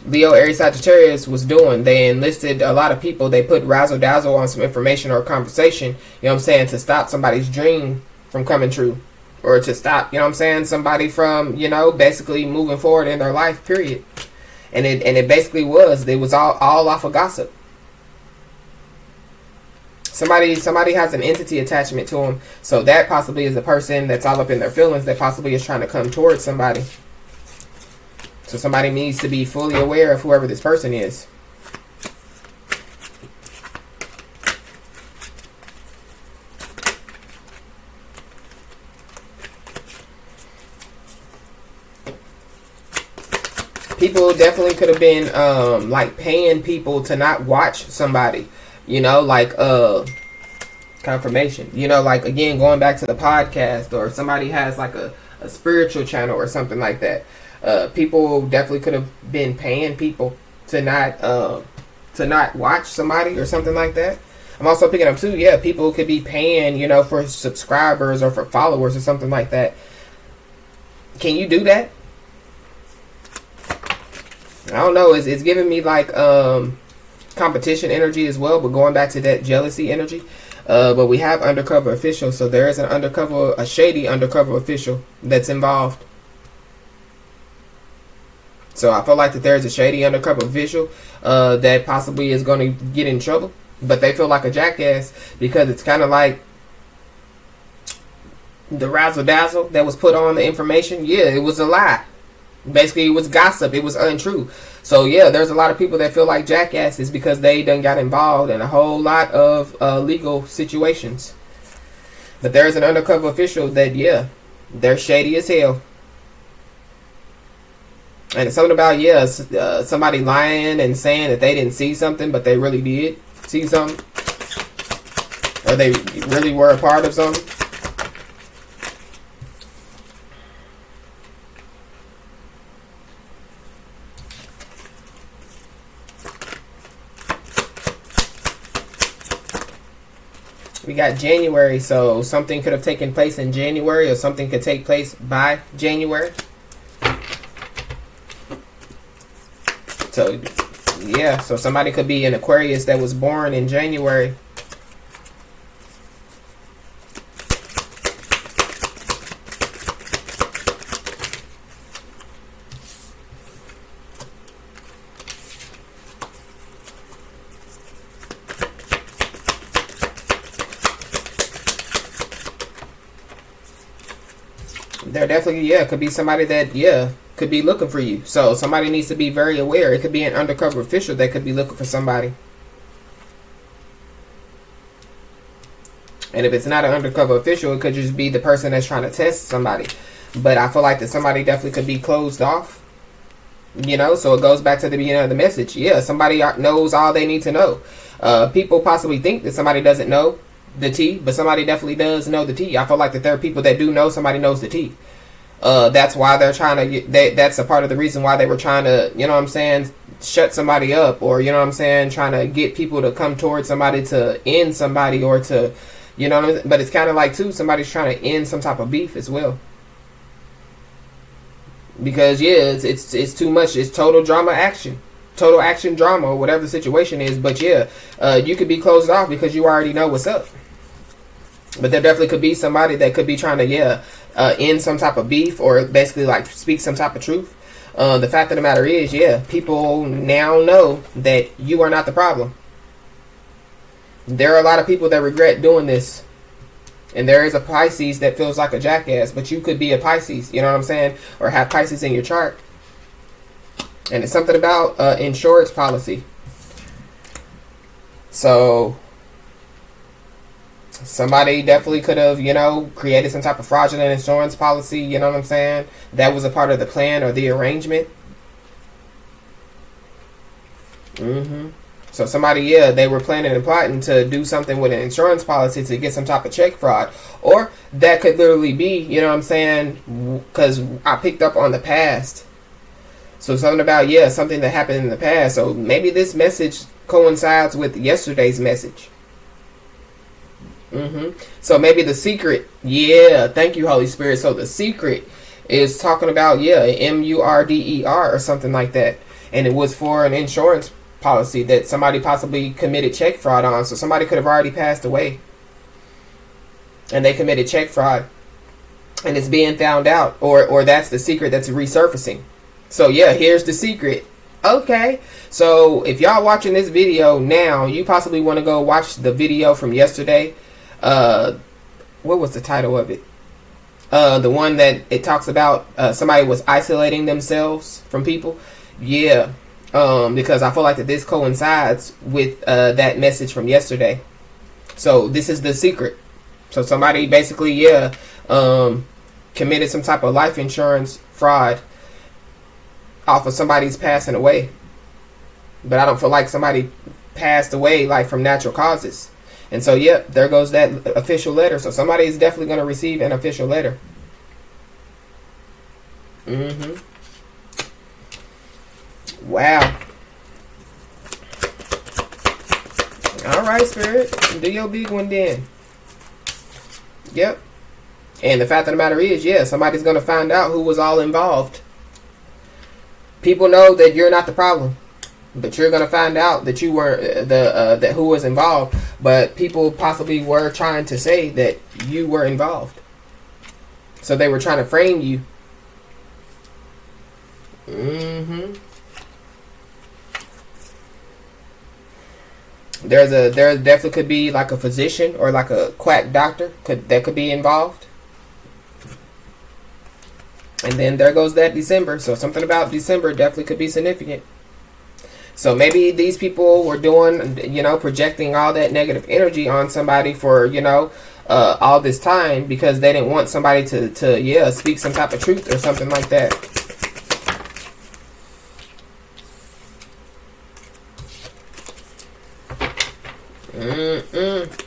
Speaker 1: Leo, Aries, Sagittarius, was doing. They enlisted a lot of people. They put razzle dazzle on some information or conversation, you know what I'm saying, to stop somebody's dream from coming true. Or to stop, you know what I'm saying, somebody from, you know, basically moving forward in their life, period. And it basically was. It was all off of gossip. Somebody has an entity attachment to them. So that possibly is a person that's all up in their feelings that possibly is trying to come towards somebody. So somebody needs to be fully aware of whoever this person is. People definitely could have been like paying people to not watch somebody. You know, like confirmation. You know, like, again, going back to the podcast, or if somebody has like a spiritual channel or something like that. People definitely could have been paying people to not watch somebody or something like that. I'm also picking up too, yeah, people could be paying, you know, for subscribers or for followers or something like that. Can you do that? I don't know. It's giving me like competition energy as well, but going back to that jealousy energy. But we have undercover official, so there is a shady undercover official that's involved. So I feel like that there's a shady undercover official that possibly is going to get in trouble, but they feel like a jackass because it's kind of like the razzle dazzle that was put on the information. Yeah, it was a lie. Basically, it was gossip. It was untrue. So, yeah, there's a lot of people that feel like jackasses because they done got involved in a whole lot of legal situations. But there's an undercover official that, yeah, they're shady as hell. And it's something about, yeah, somebody lying and saying that they didn't see something, but they really did see something. Or they really were a part of something. We got January, so something could have taken place in January, or something could take place by January. So, yeah, so somebody could be an Aquarius that was born in January. There definitely, yeah, could be somebody that, yeah, could be looking for you. So somebody needs to be very aware. It could be an undercover official that could be looking for somebody. And if it's not an undercover official, it could just be the person that's trying to test somebody. But I feel like that somebody definitely could be closed off. You know, so it goes back to the beginning of the message. Yeah, somebody knows all they need to know. People possibly think that somebody doesn't know the tea, but somebody definitely does know the tea. I feel like that there are people that do know somebody knows the tea. That's why they're trying to that's a part of the reason why they were trying to, you know what I'm saying, shut somebody up, or, you know what I'm saying, trying to get people to come towards somebody to end somebody, or to, you know what I'm saying? But it's kind of like too, somebody's trying to end some type of beef as well. Because yeah, it's too much. It's total drama action. Total action drama, or whatever the situation is. But yeah, you could be closed off because you already know what's up. But there definitely could be somebody that could be trying to, yeah, end some type of beef, or basically like speak some type of truth. The fact of the matter is, yeah, people now know that you are not the problem. There are a lot of people that regret doing this. And there is a Pisces that feels like a jackass, but you could be a Pisces, you know what I'm saying? Or have Pisces in your chart. And it's something about insurance policy. So somebody definitely could have, you know, created some type of fraudulent insurance policy, you know what I'm saying? That was a part of the plan or the arrangement. Mm-hmm. So somebody, yeah, they were planning and plotting to do something with an insurance policy to get some type of check fraud. Or that could literally be, you know what I'm saying, because I picked up on the past. So something about, yeah, something that happened in the past. So maybe this message coincides with yesterday's message. So maybe the secret, yeah, thank you, Holy Spirit. So the secret is talking about, yeah, MURDER or something like that. And it was for an insurance policy that somebody possibly committed check fraud on. So somebody could have already passed away and they committed check fraud and it's being found out, or that's the secret that's resurfacing. So yeah, here's the secret. Okay, so if y'all watching this video now, you possibly want to go watch the video from yesterday. What was the title of it? The one that it talks about somebody was isolating themselves from people. Yeah, because I feel like that this coincides with that message from yesterday. So this is the secret. So somebody basically, yeah, committed some type of life insurance fraud off of somebody's passing away. But I don't feel like somebody passed away like from natural causes. And so, yep, there goes that official letter. So somebody is definitely going to receive an official letter. Wow. All right, Spirit. Do your big one then. Yep. And the fact of the matter is, yeah, somebody's going to find out who was all involved. People know that you're not the problem, but you're gonna find out that you weren't that who was involved. But people possibly were trying to say that you were involved, so they were trying to frame you. There definitely could be like a physician or like a quack doctor that could be involved. And then there goes that December. So something about December definitely could be significant. So maybe these people were doing, you know, projecting all that negative energy on somebody for, you know, all this time because they didn't want somebody to yeah, speak some type of truth or something like that.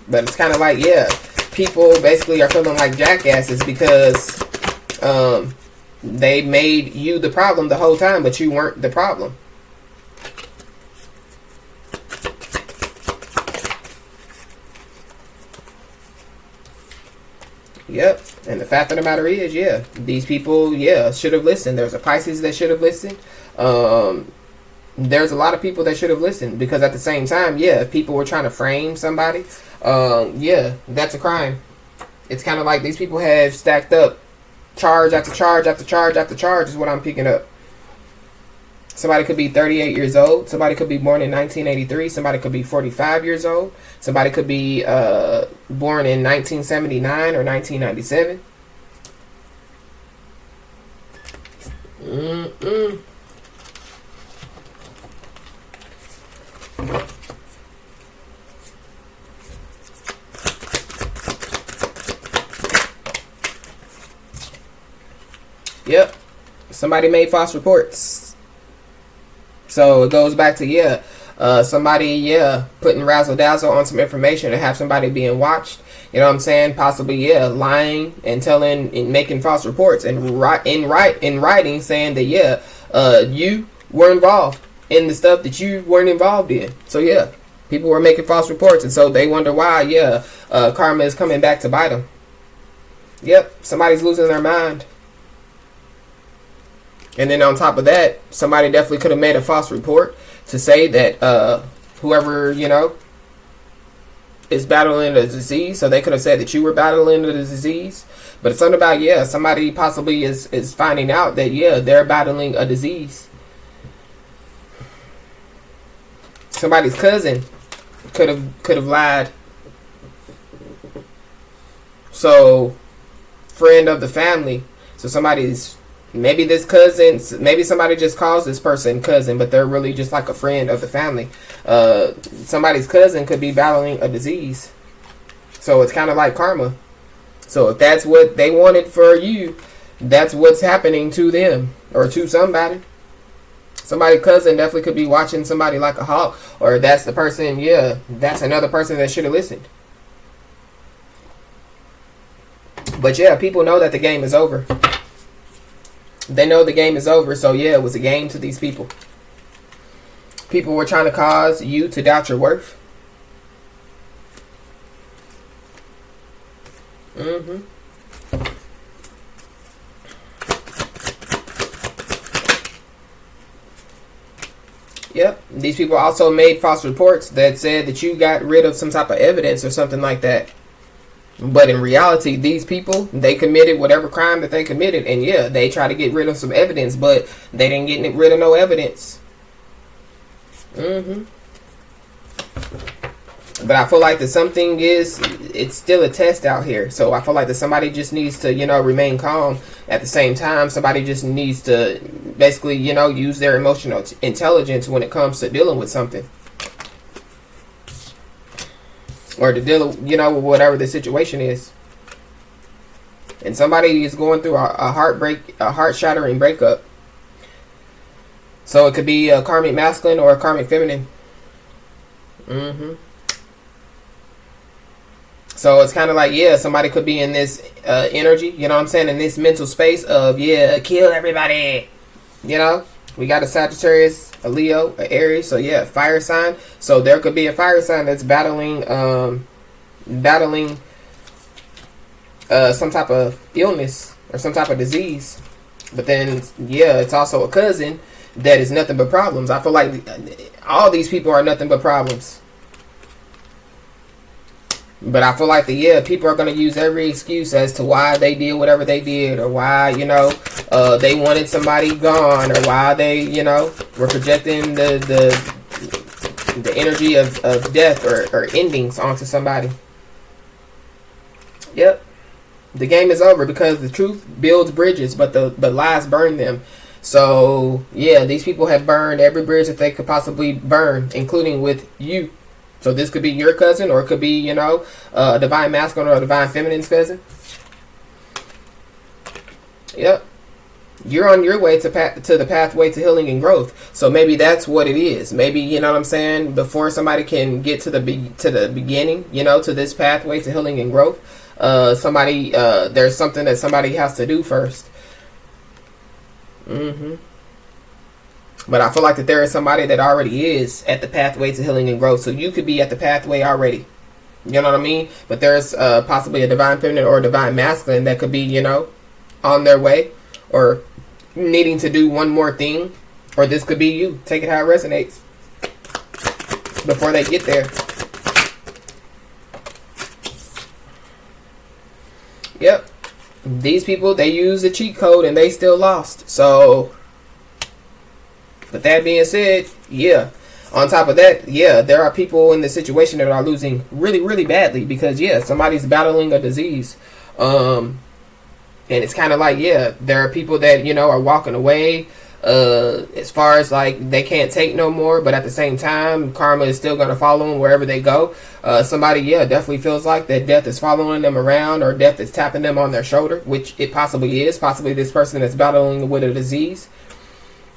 Speaker 1: But it's kind of like, yeah, people basically are feeling like jackasses because they made you the problem the whole time, but you weren't the problem. Yep. And the fact of the matter is, yeah, these people, yeah, should have listened. There's a Pisces that should have listened. There's a lot of people that should have listened because at the same time, yeah, if people were trying to frame somebody, yeah, that's a crime. It's kind of like these people have stacked up charge after charge after charge after charge is what I'm picking up. Somebody could be 38 years old. Somebody could be born in 1983. Somebody could be 45 years old. Somebody could be born in 1979 or 1997. Yep. Somebody made false reports. So it goes back to, yeah, somebody, yeah, putting razzle dazzle on some information and have somebody being watched. You know what I'm saying? Possibly, yeah, lying and telling and making false reports and in writing saying that, yeah, you were involved in the stuff that you weren't involved in. So, yeah, people were making false reports. And so they wonder why, yeah, karma is coming back to bite them. Yep, somebody's losing their mind. And then on top of that, somebody definitely could have made a false report to say that whoever, you know, is battling a disease. So they could have said that you were battling the disease. But it's something about, yeah, somebody possibly is finding out that, yeah, they're battling a disease. Somebody's cousin could have lied. So, friend of the family. So somebody's, maybe this cousin, maybe somebody just calls this person cousin, but they're really just like a friend of the family. Somebody's cousin could be battling a disease. So it's kind of like karma. So if that's what they wanted for you, that's what's happening to them or to somebody. Somebody cousin definitely could be watching somebody like a hawk, or that's the person, yeah, that's another person that should have listened. But yeah, people know that the game is over. They know the game is over, so yeah, it was a game to these people. People were trying to cause you to doubt your worth. Yep. These people also made false reports that said that you got rid of some type of evidence or something like that. But in reality, these people, they committed whatever crime that they committed. And yeah, they tried to get rid of some evidence, but they didn't get rid of no evidence. But I feel like that something it's still a test out here. So I feel like that somebody just needs to, remain calm. At the same time, somebody just needs to basically, use their emotional intelligence when it comes to dealing with something. Or to deal, with whatever the situation is. And somebody is going through a heart-shattering breakup. So it could be a karmic masculine or a karmic feminine. So it's kind of like, yeah, somebody could be in this energy, in this mental space of, yeah, kill everybody. We got a Sagittarius, a Leo, an Aries, so yeah, fire sign. So there could be a fire sign that's battling some type of illness or some type of disease. But then, yeah, it's also a cousin that is nothing but problems. I feel like all these people are nothing but problems. But I feel like people are going to use every excuse as to why they did whatever they did, or why, they wanted somebody gone, or why they, were projecting the energy of death or endings onto somebody. Yep. The game is over because the truth builds bridges, but the lies burn them. So, yeah, these people have burned every bridge that they could possibly burn, including with you. So this could be your cousin, or it could be, a divine masculine or a divine feminine's cousin. Yep. You're on your way to the pathway to healing and growth. So maybe that's what it is. Maybe, before somebody can get to the beginning, to this pathway to healing and growth, there's something that somebody has to do first. But I feel like that there is somebody that already is at the pathway to healing and growth. So you could be at the pathway already. You know what I mean? But there's possibly a divine feminine or a divine masculine that could be, on their way, or needing to do one more thing. Or this could be you. Take it how it resonates before they get there. Yep. These people, they use the cheat code and they still lost. So, but that being said, yeah. On top of that, yeah, there are people in the situation that are losing really, really badly because, yeah, somebody's battling a disease. And it's kind of like, yeah, there are people that, are walking away as far as like they can't take no more. But at the same time, karma is still going to follow them wherever they go. Somebody, yeah, definitely feels like that death is following them around, or death is tapping them on their shoulder, which it possibly is. Possibly this person is battling with a disease.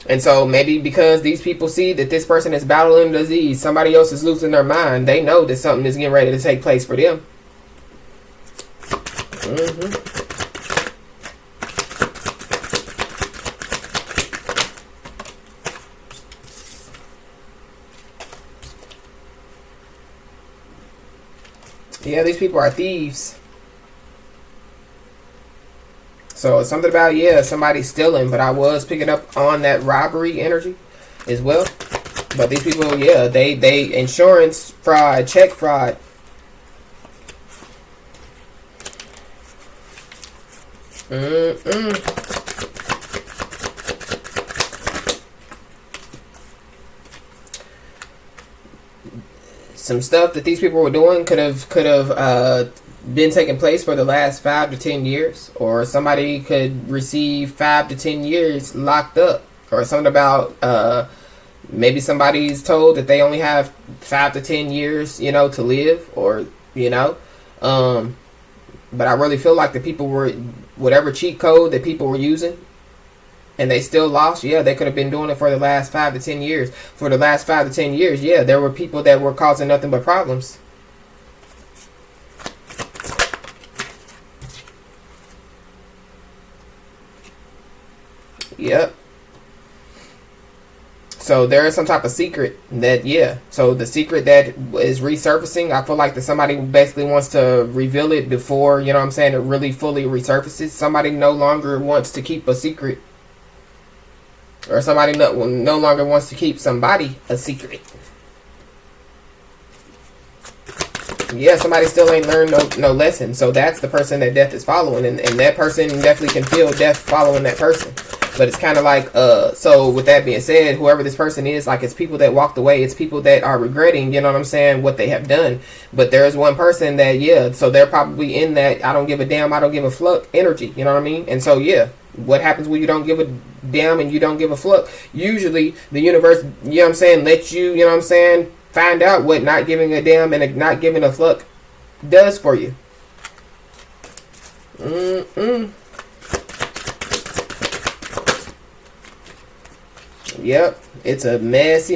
Speaker 1: And so maybe because these people see that this person is battling disease, somebody else is losing their mind, they know that something is getting ready to take place for them. Yeah, these people are thieves. So it's something about, yeah, somebody stealing, but I was picking up on that robbery energy as well. But these people, yeah, they insurance fraud, check fraud. Some stuff that these people were doing could have been taking place for the last 5 to 10 years, or somebody could receive 5 to 10 years locked up, or something about maybe somebody's told that they only have 5 to 10 years, to live, or but I really feel like the people were, whatever cheat code that people were using, and they still lost, yeah, they could have been doing it for the last 5 to 10 years. For the last 5 to 10 years, yeah, there were people that were causing nothing but problems. Yep. So there is some type of secret that, yeah. So the secret that is resurfacing, I feel like that somebody basically wants to reveal it before, you know what I'm saying, it really fully resurfaces. Somebody no longer wants to keep a secret. Or somebody no longer wants to keep somebody a secret. Yeah, somebody still ain't learned no lesson. So that's the person that death is following. And that person definitely can feel death following that person. But it's kind of like, so with that being said, whoever this person is, like, it's people that walked away. It's people that are regretting, you know what I'm saying, what they have done. But there's one person that, yeah, so they're probably in that I don't give a damn, I don't give a fuck energy, you know what I mean? And so, yeah, what happens when you don't give a damn and you don't give a fuck? Usually the universe, you know what I'm saying, lets you, you know what I'm saying, find out what not giving a damn and not giving a fuck does for you. Yep, it's a messy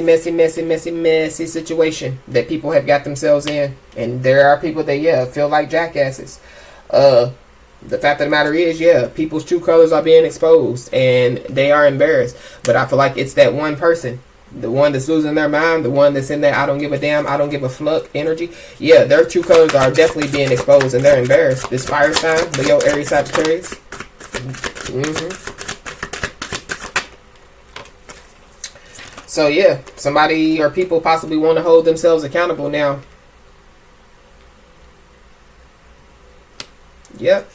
Speaker 1: situation that people have got themselves in. And there are people that, yeah, feel like jackasses. The fact of the matter is, yeah, people's true colors are being exposed and they are embarrassed. But I feel like it's that one person, the one that's losing their mind, the one that's in there I don't give a damn, I don't give a fuck energy. Yeah, their true colors are definitely being exposed and they're embarrassed. This fire sign, Leo, Aries, Sagittarius. So yeah, somebody or people possibly want to hold themselves accountable now. Yep.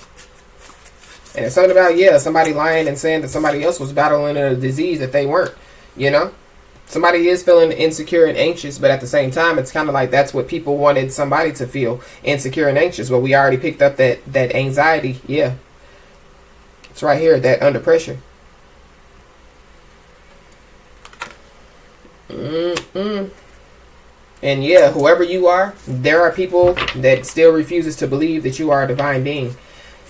Speaker 1: And it's something about, yeah, somebody lying and saying that somebody else was battling a disease that they weren't, you know? Somebody is feeling insecure and anxious, but at the same time, it's kind of like that's what people wanted somebody to feel, insecure and anxious. Well, we already picked up that anxiety, yeah. It's right here, that under pressure. And yeah, whoever you are, there are people that still refuses to believe that you are a divine being.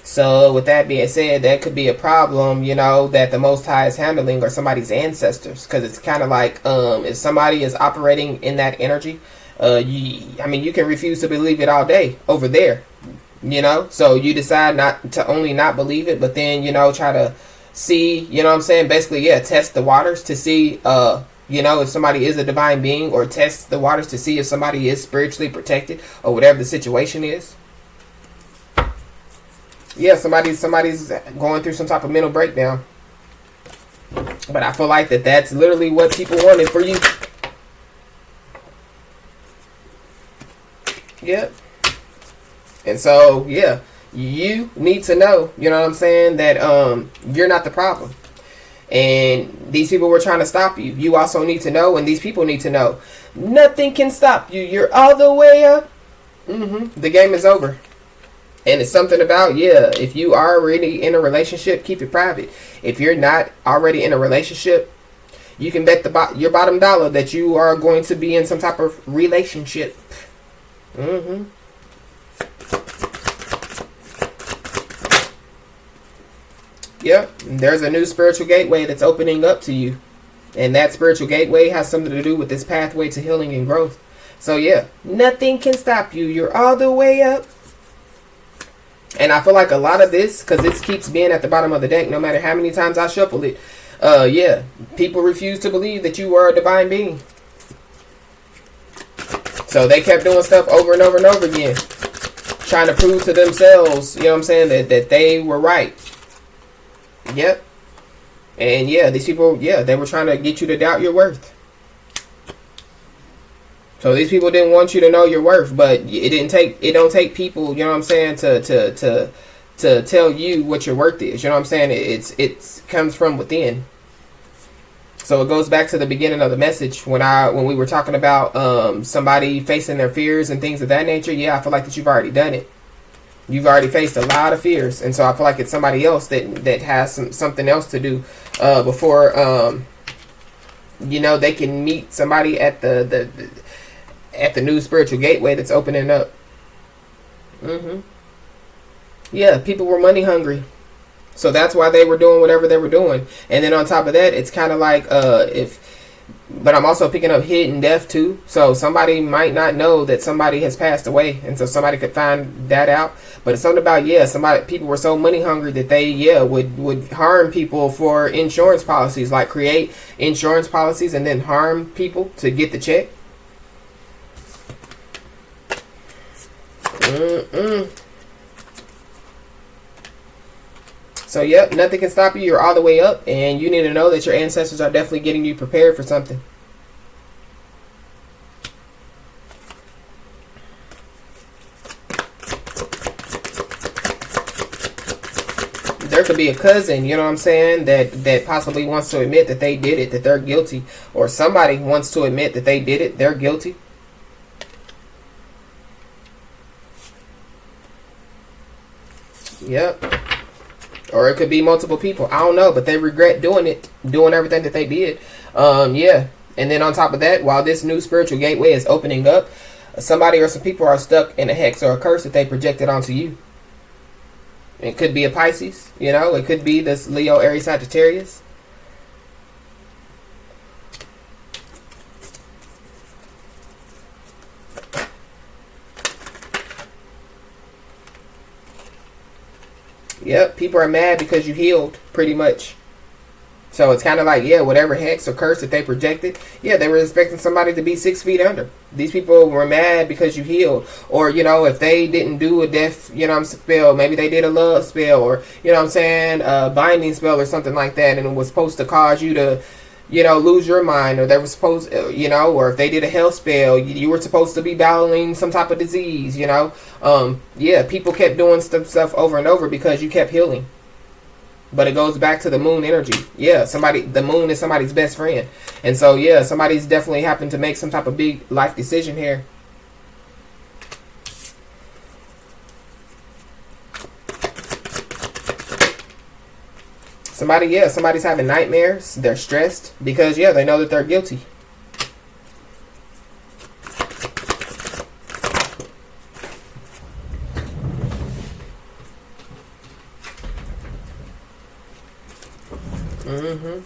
Speaker 1: So with that being said, that could be a problem, you know, that the Most High is handling, or somebody's ancestors. Because it's kind of like, if somebody is operating in that energy, you can refuse to believe it all day over there, you know. So you decide not to believe it, but then, you know, try to see, you know what I'm saying, basically, yeah, test the waters to see, you know, if somebody is a divine being, or test the waters to see if somebody is spiritually protected, or whatever the situation is. Yeah, somebody's going through some type of mental breakdown. But I feel like that's literally what people wanted for you. Yep. And so, yeah, you need to know, you know what I'm saying, that you're not the problem. And these people were trying to stop you. You also need to know, and these people need to know, nothing can stop you. You're all the way up. The game is over. And it's something about, yeah, if you are already in a relationship, keep it private. If you're not already in a relationship, you can bet your bottom dollar that you are going to be in some type of relationship. Yep, there's a new spiritual gateway that's opening up to you. And that spiritual gateway has something to do with this pathway to healing and growth. So yeah, nothing can stop you. You're all the way up. And I feel like a lot of this, because this keeps being at the bottom of the deck, no matter how many times I shuffle it, yeah, people refuse to believe that you were a divine being. So they kept doing stuff over and over and over again, trying to prove to themselves, you know what I'm saying, that they were right. Yep. And yeah, these people, yeah, they were trying to get you to doubt your worth. So these people didn't want you to know your worth, but it don't take people, you know what I'm saying, to tell you what your worth is. You know what I'm saying? It comes from within. So it goes back to the beginning of the message when we were talking about somebody facing their fears and things of that nature. Yeah, I feel like that you've already done it. You've already faced a lot of fears, and so I feel like it's somebody else that has something else to do before you know, they can meet somebody at the new spiritual gateway that's opening up. Yeah, people were money hungry. So that's why they were doing whatever they were doing. And then on top of that, it's kind of like but I'm also picking up hidden death too. So somebody might not know that somebody has passed away, and so somebody could find that out. But it's something about people were so money hungry that they would harm people for insurance policies, like create insurance policies and then harm people to get the check. So, nothing can stop you. You're all the way up, and you need to know that your ancestors are definitely getting you prepared for something. There could be a cousin, you know what I'm saying, that possibly wants to admit that they did it, that they're guilty. Or somebody wants to admit that they did it, they're guilty. Yep. Or it could be multiple people. I don't know, but they regret doing everything that they did. And then on top of that, while this new spiritual gateway is opening up, somebody or some people are stuck in a hex or a curse that they projected onto you. It could be a Pisces, it could be this Leo, Aries, Sagittarius. Yep, people are mad because you healed, pretty much. So it's kind of like, whatever hex or curse that they projected, they were expecting somebody to be 6 feet under. These people were mad because you healed. Or, if they didn't do a death, spell, maybe they did a love spell, or, binding spell or something like that, and it was supposed to cause you to, lose your mind, or they were supposed, or if they did a health spell, you were supposed to be battling some type of disease, people kept doing stuff over and over because you kept healing. But it goes back to the moon energy. The moon is somebody's best friend. And so, somebody's definitely happened to make some type of big life decision here. Somebody's having nightmares. They're stressed because, they know that they're guilty.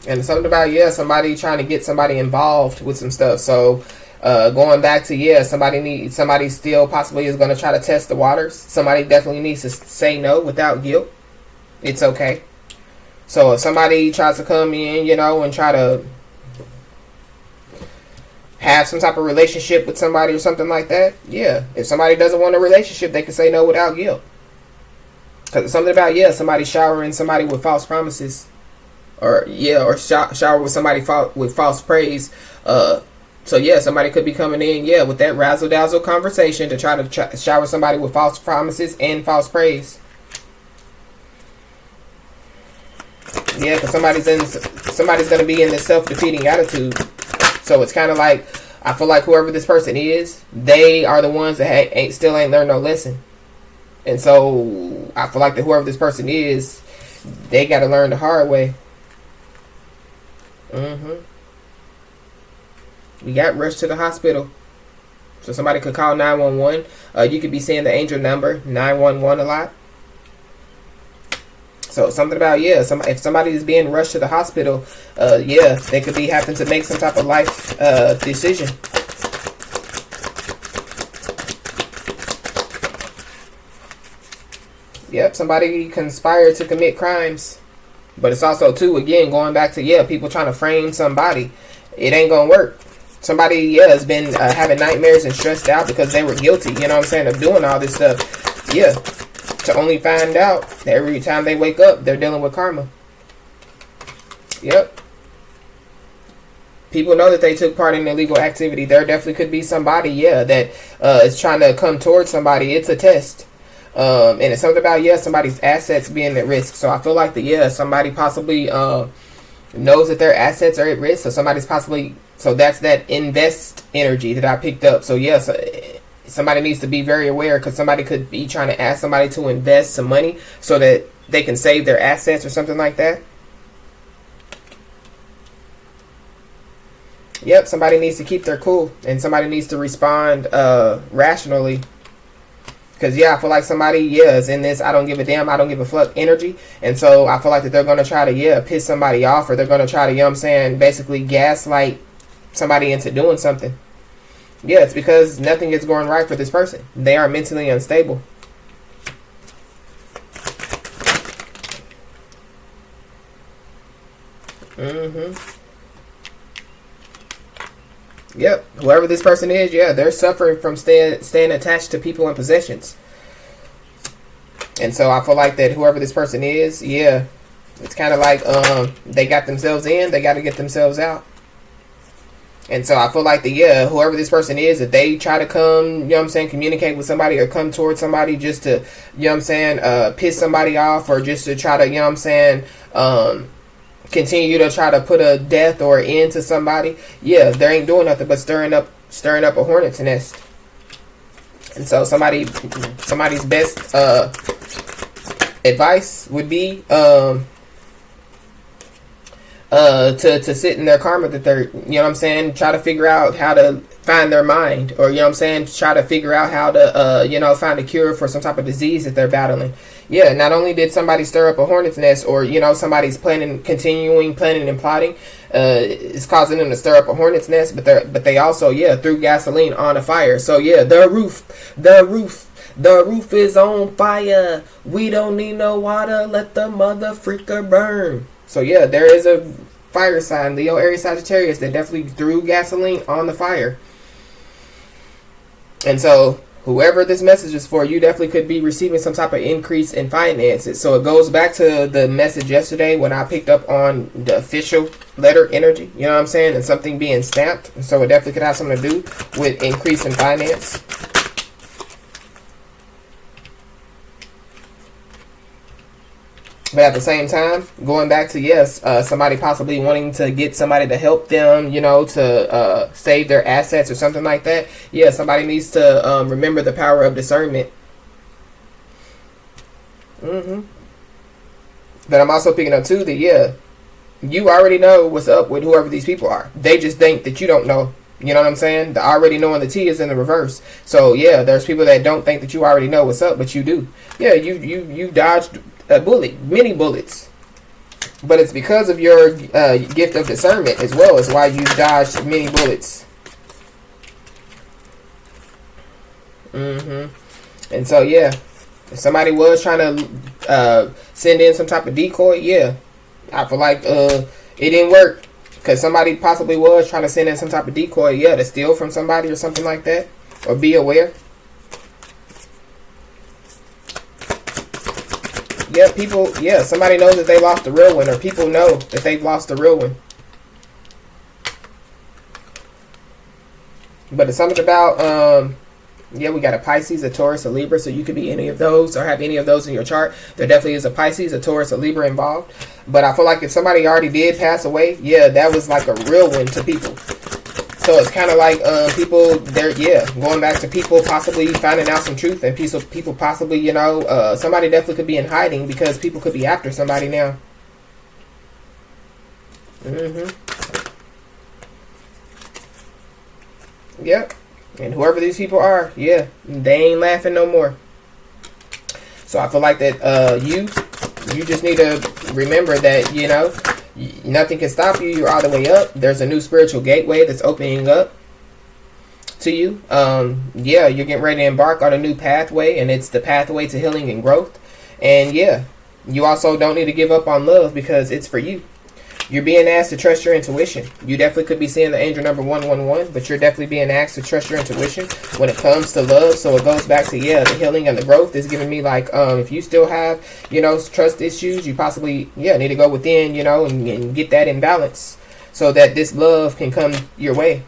Speaker 1: And something about, somebody trying to get somebody involved with some stuff. So, going back to, somebody still possibly is going to try to test the waters. Somebody definitely needs to say no without guilt. It's okay. So if somebody tries to come in, and try to have some type of relationship with somebody or something like that, if somebody doesn't want a relationship, they can say no without guilt. Because it's something about, somebody showering somebody with false promises, or shower with somebody with false praise. So somebody could be coming in, with that razzle dazzle conversation to try to shower somebody with false promises and false praise. Because somebody's going to be in this self-defeating attitude. So it's kind of like, I feel like whoever this person is, they are the ones that still ain't learned no lesson. And so I feel like that whoever this person is, they got to learn the hard way. We got rushed to the hospital. So somebody could call 911. You could be seeing the angel number 911 a lot. So something about, if somebody is being rushed to the hospital, they could be having to make some type of life decision. Somebody conspired to commit crimes. But it's also, too, again, going back to, people trying to frame somebody. It ain't going to work. Somebody, has been having nightmares and stressed out because they were guilty, of doing all this stuff. To only find out that every time they wake up, they're dealing with karma. People know that they took part in illegal activity. There definitely could be somebody, that is trying to come towards somebody. It's a test. And it's something about, somebody's assets being at risk. So I feel like somebody possibly knows that their assets are at risk. So somebody's possibly, so that's that invest energy that I picked up. So somebody needs to be very aware, because somebody could be trying to ask somebody to invest some money so that they can save their assets or something like that. Somebody needs to keep their cool, and somebody needs to respond rationally. Because, yeah, I feel like somebody, yeah, is in this I don't give a damn, I don't give a fuck energy. And so I feel like that they're going to try to, yeah, piss somebody off, or they're going to try to, you know what I'm saying, basically gaslight somebody into doing something. Yeah, it's because nothing is going right for this person. They are mentally unstable. Yep, whoever this person is, yeah, they're suffering from staying attached to people and possessions. And so I feel like that whoever this person is, yeah, it's kind of like they got themselves in, they got to get themselves out. And so I feel like that, yeah, whoever this person is, if they try to come, you know what I'm saying, communicate with somebody or come towards somebody just to, you know what I'm saying, piss somebody off, or just to try to, you know what I'm saying, continue to try to put a death or end to somebody, yeah, they ain't doing nothing but stirring up a hornet's nest. And so somebody's best advice would be to sit in their karma that they're, you know what I'm saying, try to figure out how to find their mind, or, you know what I'm saying, try to figure out how to you know, find a cure for some type of disease that they're battling. Yeah, not only did somebody stir up a hornet's nest, or, you know, somebody's continuing planning and plotting, is causing them to stir up a hornet's nest, but they also, yeah, threw gasoline on a fire. So yeah, the roof is on fire. We don't need no water. Let the mother freaker burn. So yeah, there is a fire sign, Leo, Aries, Sagittarius, that definitely threw gasoline on the fire. And so whoever this message is for, you definitely could be receiving some type of increase in finances. So it goes back to the message yesterday when I picked up on the official letter energy, you know what I'm saying, and something being stamped. So it definitely could have something to do with increase in finance. But at the same time, going back to, yes, somebody possibly wanting to get somebody to help them, you know, to save their assets or something like that. Yeah, somebody needs to remember the power of discernment. But I'm also picking up, too, that, yeah, you already know what's up with whoever these people are. They just think that you don't know. You know what I'm saying? The already knowing the T is in the reverse. So, yeah, there's people that don't think that you already know what's up, but you do. Yeah, you dodged a bullet, many bullets, but it's because of your gift of discernment as well as why you dodged many bullets. And so yeah, if somebody was trying to send in some type of decoy, yeah, I feel like it didn't work, because somebody possibly was trying to send in some type of decoy, yeah, to steal from somebody or something like that, or be aware. Yeah, people, yeah, somebody knows that they lost the real one, or people know that they've lost the real one. But it's something about, yeah, we got a Pisces, a Taurus, a Libra, so you could be any of those or have any of those in your chart. There definitely is a Pisces, a Taurus, a Libra involved. But I feel like if somebody already did pass away, yeah, that was like a real one to people. So it's kind of like people, they're, yeah, going back to people possibly finding out some truth, and people possibly, you know, somebody definitely could be in hiding because people could be after somebody now. Yep. And whoever these people are, yeah, they ain't laughing no more. So I feel like that you just need to remember that, you know, nothing can stop you. You're all the way up. There's a new spiritual gateway that's opening up to you. Yeah, you're getting ready to embark on a new pathway, and it's the pathway to healing and growth. And yeah, you also don't need to give up on love, because it's for you. You're being asked to trust your intuition. You definitely could be seeing the angel number 111, but you're definitely being asked to trust your intuition when it comes to love. So it goes back to, yeah, the healing and the growth is giving me like, if you still have, you know, trust issues, you possibly, yeah, need to go within, you know, and get that in balance so that this love can come your way.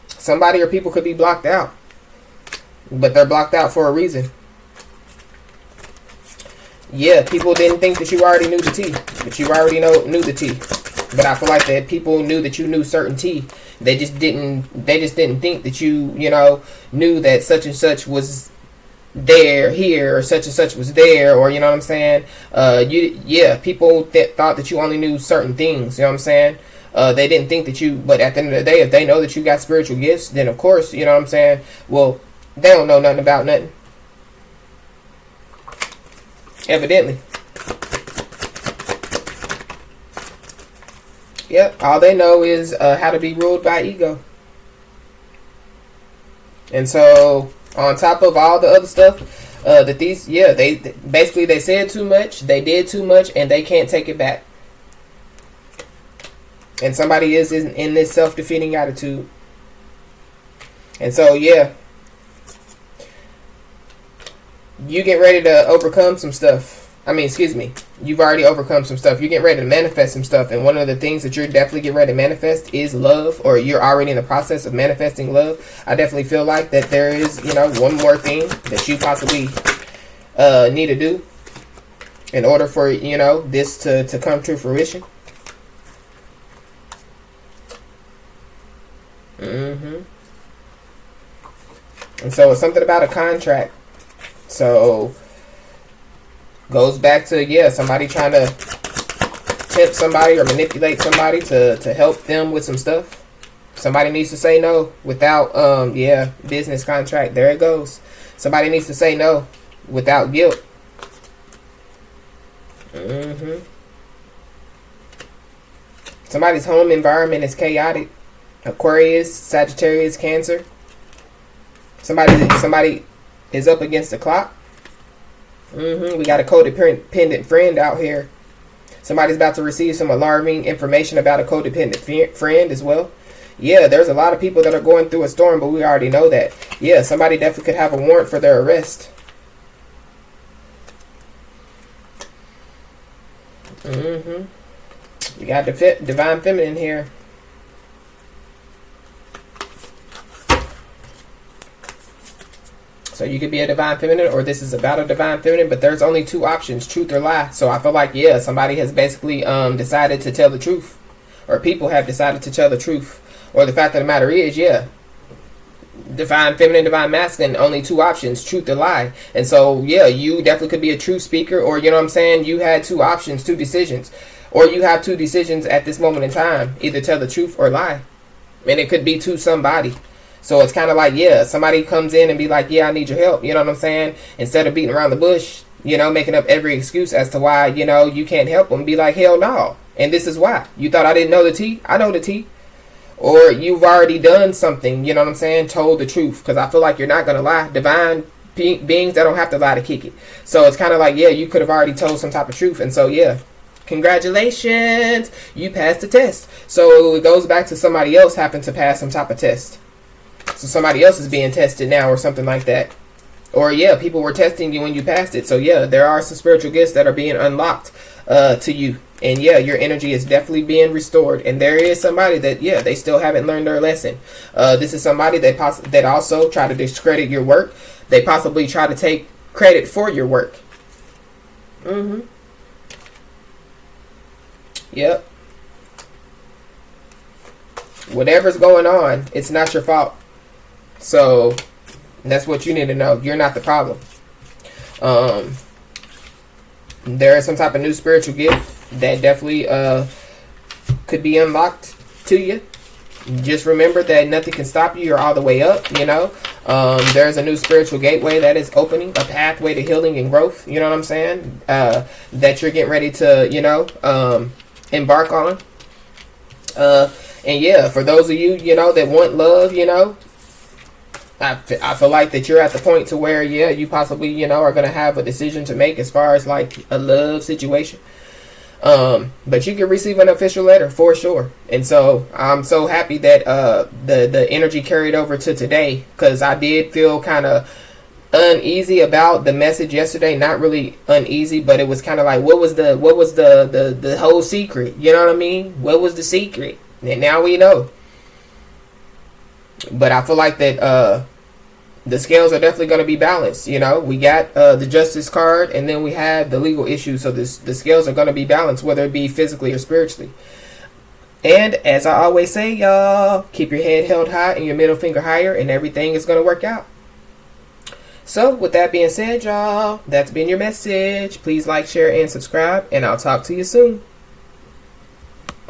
Speaker 1: Somebody or people could be blocked out, but they're blocked out for a reason. Yeah, people didn't think that you already knew the T, but you already knew the T. But I feel like that people knew that you knew certain T. They just didn't think that you know, knew that such and such was there, here, or such and such was there, or, you know what I'm saying? Yeah, people thought that you only knew certain things, you know what I'm saying? They didn't think that you, but at the end of the day, if they know that you got spiritual gifts, then of course, you know what I'm saying? Well, they don't know nothing about nothing. Evidently. Yep, all they know is how to be ruled by ego. And so, on top of all the other stuff, they basically they said too much, they did too much, and they can't take it back. And somebody is in this self-defeating attitude. And so, yeah, you get ready to overcome some stuff. You've already overcome some stuff. You're getting ready to manifest some stuff. And one of the things that you're definitely getting ready to manifest is love, or you're already in the process of manifesting love. I definitely feel like that there is, one more thing that you possibly need to do in order for, this to come to fruition. And so it's something about a contract. So goes back to, somebody trying to tempt somebody or manipulate somebody to help them with some stuff. Somebody needs to say no without, business contract. There it goes. Somebody needs to say no without guilt. Somebody's home environment is chaotic. Aquarius, Sagittarius, Cancer. Somebody is up against the clock. We got a codependent friend out here. Somebody's about to receive some alarming information about a codependent friend as well. Yeah, there's a lot of people that are going through a storm, but we already know that. Yeah, somebody definitely could have a warrant for their arrest. We got divine feminine here. So you could be a divine feminine, or this is about a divine feminine, but there's only two options, truth or lie. So I feel like, somebody has basically decided to tell the truth, or people have decided to tell the truth. Or the fact of the matter is, divine feminine, divine masculine, only two options, truth or lie. And so, you definitely could be a true speaker, or, you had two options, two decisions. Or you have two decisions at this moment in time, either tell the truth or lie. And it could be to somebody. So it's kind of like, somebody comes in and be like, I need your help. You know what I'm saying? Instead of beating around the bush, making up every excuse as to why, you can't help them. Be like, hell no. And this is why. You thought I didn't know the tea? I know the tea. Or you've already done something, you know what I'm saying? Told the truth. Because I feel like you're not going to lie. Divine beings, they don't have to lie to kick it. So it's kind of like, you could have already told some type of truth. And so, congratulations. You passed the test. So it goes back to somebody else having to pass some type of test. So somebody else is being tested now or something like that. Or, people were testing you when you passed it. So, there are some spiritual gifts that are being unlocked to you. And, your energy is definitely being restored. And there is somebody that, they still haven't learned their lesson. This is somebody that also try to discredit your work. They possibly try to take credit for your work. Yep. Whatever's going on, it's not your fault. So that's what you need to know. You're not the problem. There is some type of new spiritual gift that definitely could be unlocked to you. Just remember that nothing can stop you. You're all the way up, There's a new spiritual gateway that is opening, a pathway to healing and growth, you know what I'm saying? That you're getting ready to, embark on. And for those of you, that want love, I feel like that you're at the point to where, you possibly, are going to have a decision to make as far as like a love situation. But you can receive an official letter for sure. And so I'm so happy that the energy carried over to today, because I did feel kind of uneasy about the message yesterday. Not really uneasy, but it was kind of like, what was the whole secret? You know what I mean? What was the secret? And now we know. But I feel like that the scales are definitely going to be balanced. We got the justice card, and then we have the legal issue. So the scales are going to be balanced, whether it be physically or spiritually. And as I always say, y'all, keep your head held high and your middle finger higher, and everything is going to work out. So with that being said, y'all, that's been your message. Please like, share, and subscribe, and I'll talk to you soon.